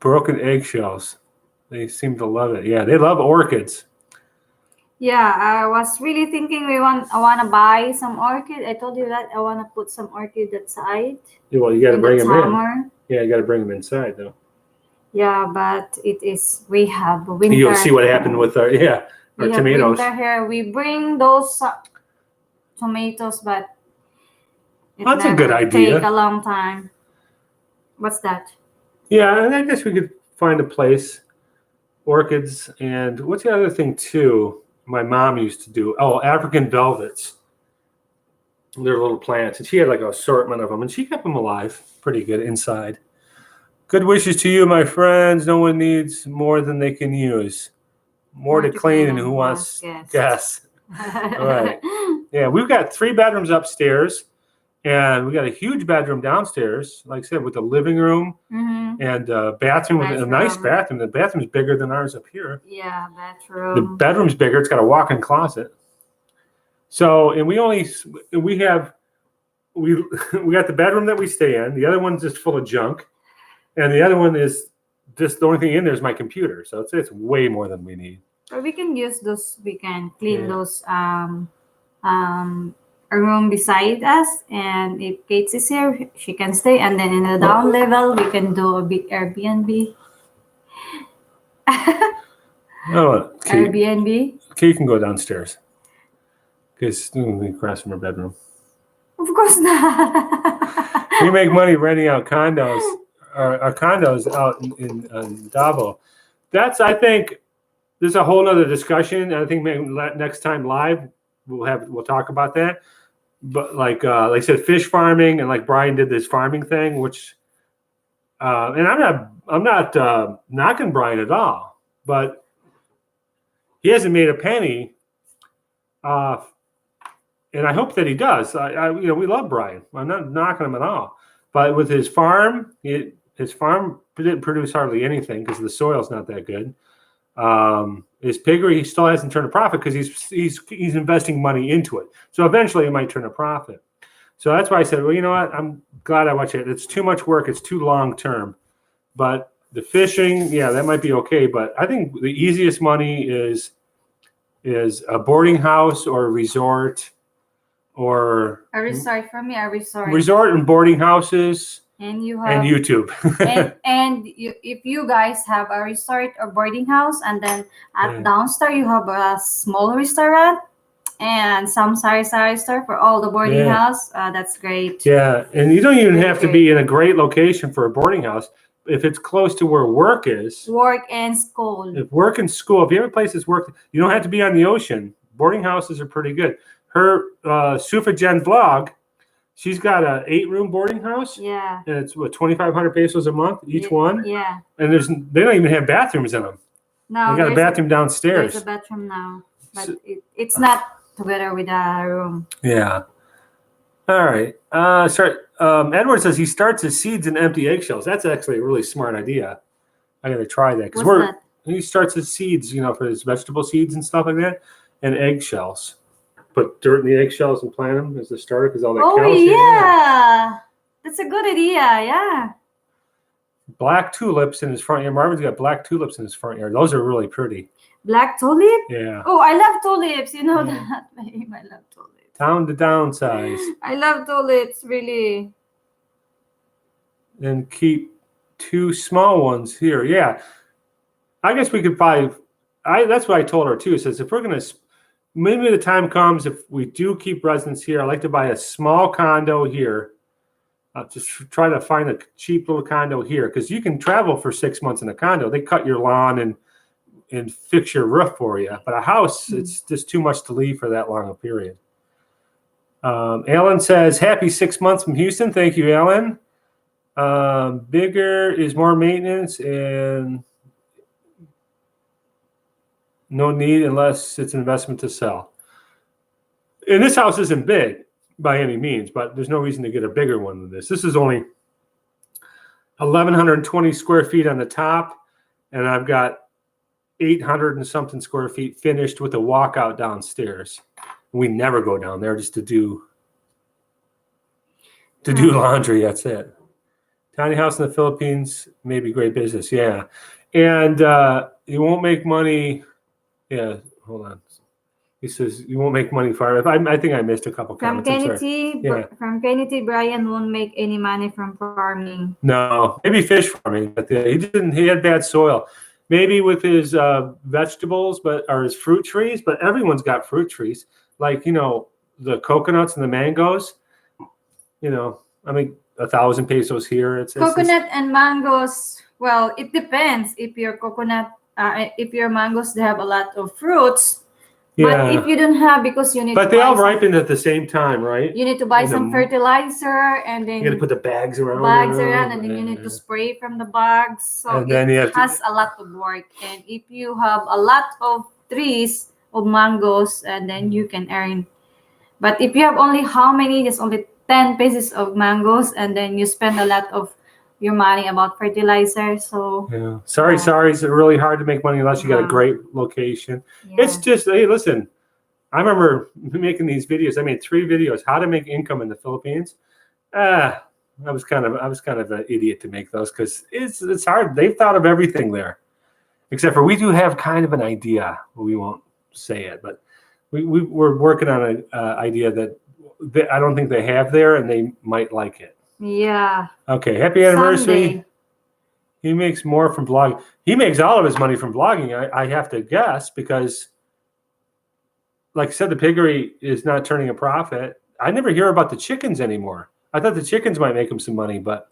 broken eggshells. They seem to love it. Yeah, they love orchids. Yeah, I was really thinking I want to buy some orchid. I told you that I want to put some orchid that side. Yeah, well, you got to bring them in. Yeah, you got to bring them inside though. Yeah, but we have winter. You'll see what happened with our we tomatoes. Have winter here. We bring those tomatoes, but That's a good idea. Take a long time. What's that? Yeah, and I guess we could find a place. Orchids, and what's the other thing too? My mom used to do. Oh, African velvets. They're little plants, and she had like an assortment of them, and she kept them alive pretty good inside. Good wishes to you, my friends. No one needs more than they can use. More to clean, and who wants gas? All right. Yeah, we've got 3 bedrooms upstairs, and we got a huge bedroom downstairs. Like I said, with a living room and a bathroom with a nice bathroom. The bathroom's bigger than ours up here. Yeah, bathroom. The bedroom's bigger. It's got a walk-in closet. So, and we got the bedroom that we stay in. The other one's just full of junk. And the other one is just the only thing in there is my computer. So it's way more than we need. Or we can use those, we can clean those a room beside us. And if Kate is here, she can stay. And then in the down level, we can do a big Airbnb. Airbnb. Kate can go downstairs. Because we across from her bedroom. Of course not. We make money renting out condos. Our condos out in Davao. I think there's a whole other discussion. I think maybe next time live we'll talk about that. But like I said, fish farming, and like Brian did this farming thing, which and I'm not knocking Brian at all, but he hasn't made a penny. And I hope that he does. We love Brian. I'm not knocking him at all. But with his farm, his farm didn't produce hardly anything because the soil's not that good. His piggery, he still hasn't turned a profit because he's investing money into it. So eventually it might turn a profit. So that's why I said, well, you know what? I'm glad I watched it. It's too much work. It's too long term. But the fishing, yeah, that might be okay. But I think the easiest money is a boarding house or a resort. Or a resort for me, a resort. Resort and boarding houses. And you have YouTube. if you guys have a resort or boarding house, and then downstairs you have a small restaurant and some sari-sari store for all the boarding house, that's great. Yeah, and you don't even have to be in a great location for a boarding house. If it's close to where work is. Work and school. If work and school, if you have a place that's work, you don't have to be on the ocean. Boarding houses are pretty good. Her Sufajen vlog, she's got a 8-room boarding house. Yeah. And it's 2,500 pesos a month each one. Yeah. And they don't even have bathrooms in them. No. They got a bathroom downstairs. There's a bathroom now, but it's not together with a room. Yeah. All right. Edward says he starts his seeds in empty eggshells. That's actually a really smart idea. I got to try that because he starts his seeds, for his vegetable seeds and stuff like that, and eggshells. Put dirt in the eggshells and plant them as the starter because all that calcium. Oh, yeah. That's a good idea. Yeah. Black tulips in his front yard. Marvin's got black tulips in his front yard. Those are really pretty. Black tulip? Yeah. Oh, I love tulips. You know that, babe. I love tulips. Down to downsize. I love tulips, really. And keep 2 small ones here. Yeah. I guess we could probably. That's what I told her too. It says if we're gonna. Maybe the time comes if we do keep residents here. I'd like to buy a small condo here. Just try to find a cheap little condo here because you can travel for 6 months in a condo. They cut your lawn and fix your roof for you. But a house, it's just too much to leave for that long a period. Alan says, happy 6 months from Houston. Thank you, Alan. Bigger is more maintenance and no need unless it's an investment to sell. And this house isn't big by any means, but there's no reason to get a bigger one than this. This is only 1,120 square feet on the top, and I've got 800 and something square feet finished with a walkout downstairs. We never go down there just to do laundry. That's it. Tiny house in the Philippines, maybe great business. Yeah. And you won't make money. Yeah, hold on. He says you won't make money farming. I think I missed a couple From comments. I'm sorry. Kennedy, Yeah. from Kennedy, Brian won't make any money from farming. No, maybe fish farming, but he didn't. He had bad soil. Maybe with his vegetables, or his fruit trees. But everyone's got fruit trees, like the coconuts and the mangoes. I mean, 1,000 pesos here. It's Coconut and mangoes. Well, it depends. If your mangoes, they have a lot of fruits. Yeah. But if you don't have, because you need. But they all ripen at the same time, right? You need to buy some fertilizer, and then you got to put the bags around. And then you need to spray from the bags. So and then it has a lot of work. And if you have a lot of trees of mangoes, and then you can earn. But if you have only just only 10 pieces of mangoes, and then you spend a lot of your money about fertilizer. So yeah. Sorry, it's really hard to make money unless you got a great location. Yeah. It's just, hey, listen, I remember making these videos. I made 3 videos, how to make income in the Philippines. I was kind of an idiot to make those because it's hard. They've thought of everything there, except for we do have kind of an idea. We won't say it, but we're working on an idea that I don't think they have there, and they might like it. Yeah. Okay. Happy anniversary. Someday. He makes more from blogging. He makes all of his money from blogging. I have to guess because, like I said, the piggery is not turning a profit. I never hear about the chickens anymore. I thought the chickens might make him some money, but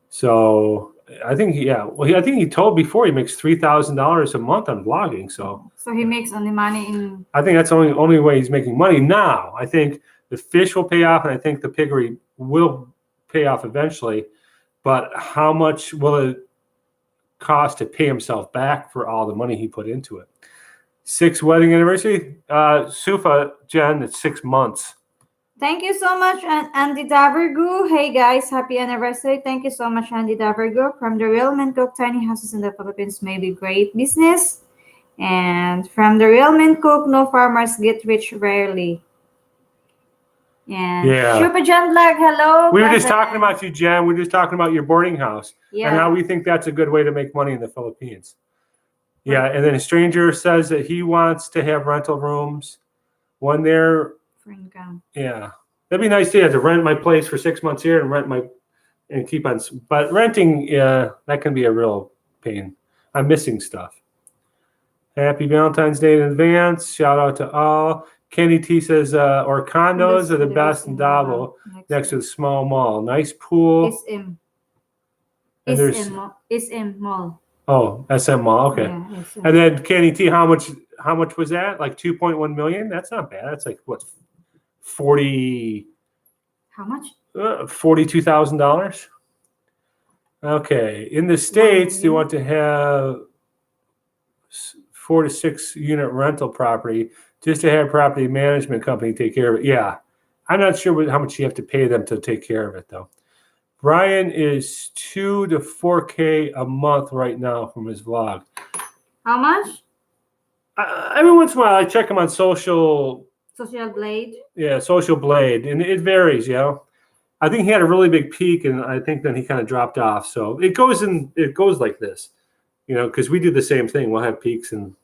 so I think I think he told before he makes $3,000 a month on blogging. So he makes only money in. I think that's the only way he's making money now. I think the fish will pay off, and I think the piggery will pay off eventually, but how much will it cost to pay himself back for all the money he put into it? 6th wedding anniversary, Sufa, Jen, it's 6 months. Thank you so much, Andy Davergu. Hey guys, happy anniversary. Thank you so much, Andy Davergu. From the Real Men Cook, tiny houses in the Philippines may be great business. And from the Real Men Cook, no farmers get rich rarely. And Super Jen Black, hello. We were just talking about you, Jen. We were just talking about your boarding house and how we think that's a good way to make money in the Philippines. Yeah, and then a stranger says that he wants to have rental rooms. One there. Yeah, that'd be nice to rent my place for 6 months here and keep on. But renting, that can be a real pain. I'm missing stuff. Happy Valentine's Day in advance. Shout out to all. Kenny T says, or condos are the best in Davao, next to the small mall. Nice pool. SM Mall. Oh, SM Mall. Okay. Yeah, and then Kenny T, how much was that? Like 2.1 million? That's not bad. That's like what, 40? How much? $42,000. Okay. In the States, you want to have 4 to 6 unit rental property just to have property management company take care of it. Yeah. I'm not sure how much you have to pay them to take care of it, though. Brian is 2 to 4K a month right now from his vlog. How much? Every once in a while, I check him on Social Blade. Yeah, Social Blade, and it varies. I think he had a really big peak, and I think then he kind of dropped off. So it goes like this, because we do the same thing. We'll have peaks and.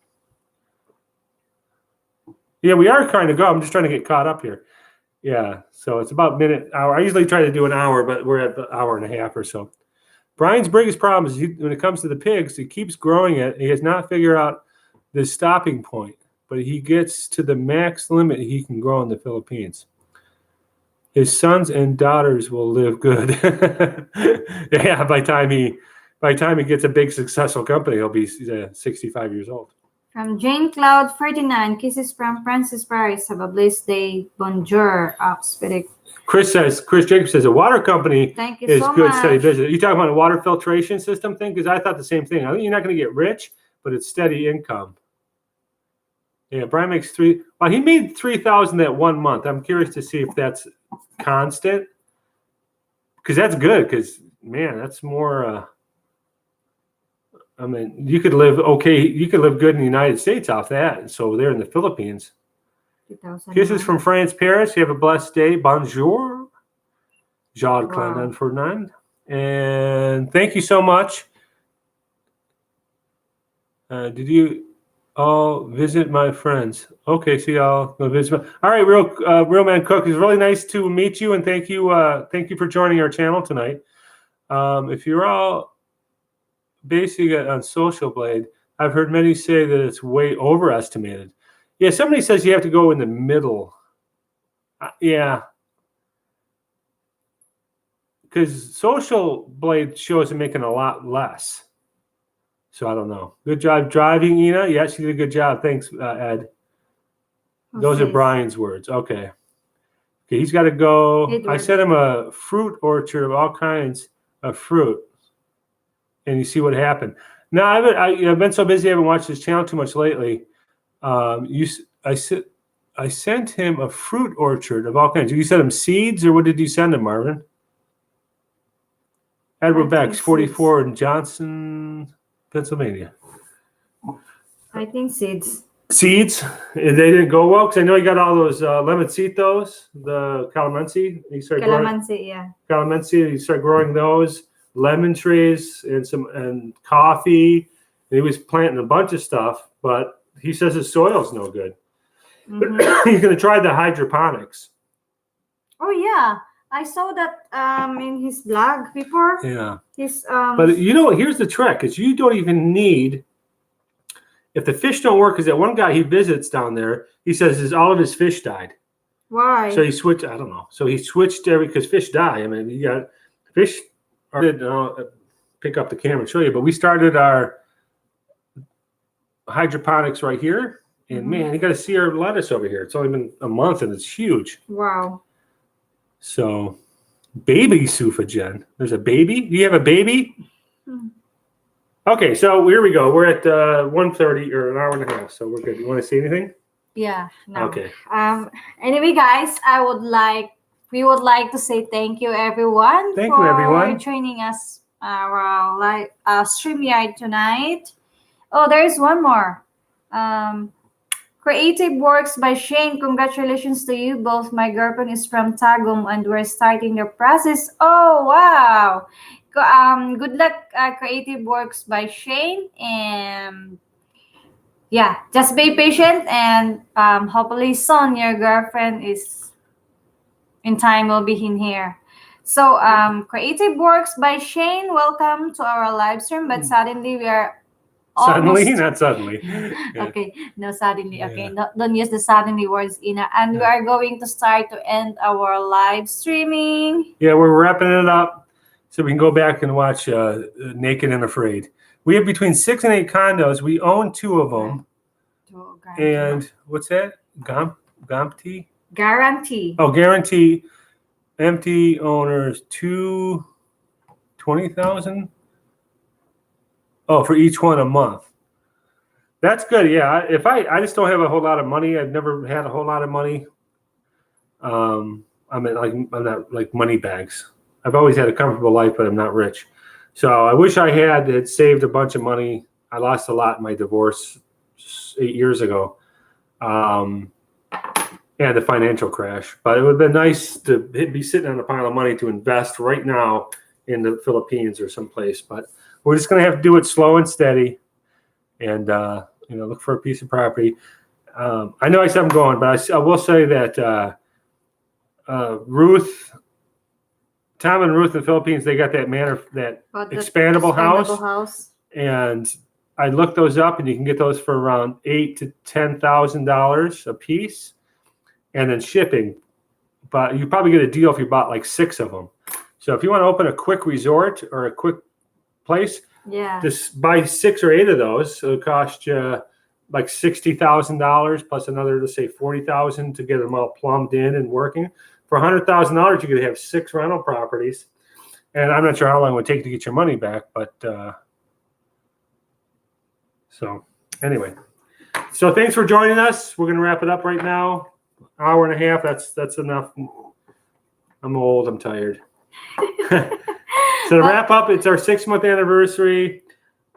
Yeah, we are trying to go. I'm just trying to get caught up here. Yeah, so it's about hour. I usually try to do an hour, but we're at an hour and a half or so. Brian's biggest problem is when it comes to the pigs, he keeps growing it. He has not figured out the stopping point, but he gets to the max limit he can grow in the Philippines. His sons and daughters will live good. Yeah, by the time he gets a big successful company, he'll be 65 years old. From Jane Cloud 49, kisses from Francis Paris. Have a blessed day. Bonjour, Spirit. Chris Jacobs says a water company is so good, much. Steady business. You talking about a water filtration system thing? Because I thought the same thing. I think you're not going to get rich, but it's steady income. Yeah, Brian makes he made $3,000 that 1 month. I'm curious to see if that's constant. Because that's good. Because man, that's more. I mean, you could live You could live good in the United States off that. So they're in the Philippines. Kisses from France, Paris. You have a blessed day. Bonjour. Claude Fernand. And thank you so much. I'll visit my friends. Okay, see, I'll go visit. All right, real man Cook. It's really nice to meet you, and thank you for joining our channel tonight. If you're all basing it on Social Blade, I've heard many say that it's way overestimated. Yeah, somebody says you have to go in the middle. Yeah, because Social Blade shows are making a lot less. So I don't know. Good job driving, Ina. Yes, you did a good job. Thanks, Ed. Those are Brian's words. Okay. Okay, he's got to go. I sent him a fruit orchard of all kinds of fruit, and you see what happened. Now I've been so busy, I haven't watched his channel too much lately. I sent him a fruit orchard of all kinds. You sent him seeds, or what did you send him, Marvin? Edward Beck's 44 in Johnson, Pennsylvania. I think seeds. Seeds? They didn't go well because I know you got all those lemoncitos, the calamansi. Calamansi. You start growing those, lemon trees, and coffee. And he was planting a bunch of stuff, but he says his soil's no good. Mm-hmm. He's going to try the hydroponics. Oh yeah. I saw that in his blog before. Yeah. But here's the trick: is you don't even need. If the fish don't work, because that one guy he visits down there, he says all of his fish died. Why? So he switched. I don't know. So he switched because fish die. I mean, you got fish. Pick up the camera and show you. But we started our hydroponics right here, and man, you got to see our lettuce over here. It's only been a month, and it's huge. Wow. So, baby Sufagen. There's a baby? Do you have a baby? Okay, so here we go. We're at 1:30 or an hour and a half, so we're good. You want to say anything? Yeah. No. Okay. Anyway, guys, we would like to say thank you, everyone. Thank you, everyone, for joining us our live StreamYard tonight. Oh, there's one more. Creative Works by Shane. Congratulations to you both. My girlfriend is from Tagum and we're starting the process. Oh, wow. Good luck, Creative Works by Shane. And yeah, just be patient and hopefully soon your girlfriend is in time will be in here. So Creative Works by Shane, welcome to our live stream. But suddenly we are Suddenly, not suddenly. Yeah. Okay, no suddenly. Yeah. Okay, no, don't use the suddenly words, Ina. And we are going to start to end our live streaming. Yeah, we're wrapping it up so we can go back and watch Naked and Afraid. We have between 6 and 8 condos. We own 2 of them. And what's that? Guarantee? Guarantee. Oh, guarantee. Empty owners, 20,000. Oh, for each one a month. That's good. Yeah. I just don't have a whole lot of money. I've never had a whole lot of money. I'm not like money bags. I've always had a comfortable life, but I'm not rich. So I wish I had saved a bunch of money. I lost a lot in my divorce 8 years ago. And the financial crash. But it would have been nice to be sitting on a pile of money to invest right now in the Philippines or someplace. But we're just going to have to do it slow and steady, and look for a piece of property. I know I said I'm going, but I will say that Tom and Ruth in the Philippines, they got that expandable house, and I looked those up, and you can get those for around $8,000 to $10,000 a piece, and then shipping. But you probably get a deal if you bought like 6 of them. So if you want to open a quick resort or a quick place, just buy 6 or 8 of those. It'll cost you like $60,000 plus another, let's say $40,000 to get them all plumbed in and working. For $100,000, you could have 6 rental properties, and I'm not sure how long it would take to get your money back. But so anyway, so thanks for joining us. We're gonna wrap it up right now. Hour and a half. That's enough. I'm old. I'm tired. So to wrap up, it's our 6-month anniversary.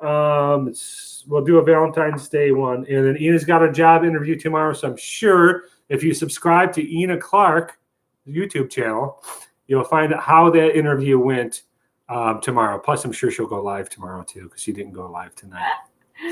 We'll do a Valentine's Day one, and then Ina's got a job interview tomorrow. So I'm sure if you subscribe to Ina Clark YouTube channel, you'll find out how that interview went tomorrow. Plus, I'm sure she'll go live tomorrow too, because she didn't go live tonight.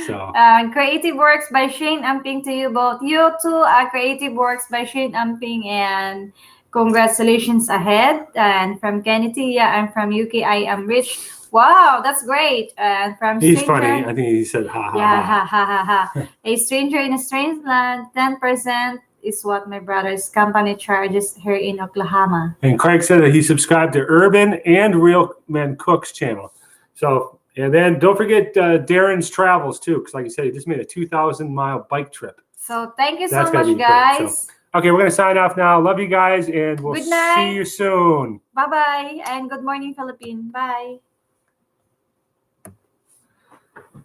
So Creative Works by Shane Amping to you both. You too, Creative Works by Shane Amping, and congratulations ahead. And from Kennedy, I'm from UK. I am rich. Wow, that's great. And from he's Stranger, funny. I think he said ha ha yeah, ha. ha ha ha ha. A stranger in a strange land. 10% is what my brother's company charges here in Oklahoma. And Craig said that he subscribed to Urban and Real Men Cooks channel. So, and then don't forget Darren's travels too, because like you said, he just made a 2,000-mile bike trip. So thank you That's so gotta much, be great. guys. Okay, we're gonna sign off now. Love you guys, and we'll Good night. see you soon. Bye-bye, and good morning, Philippines. Bye.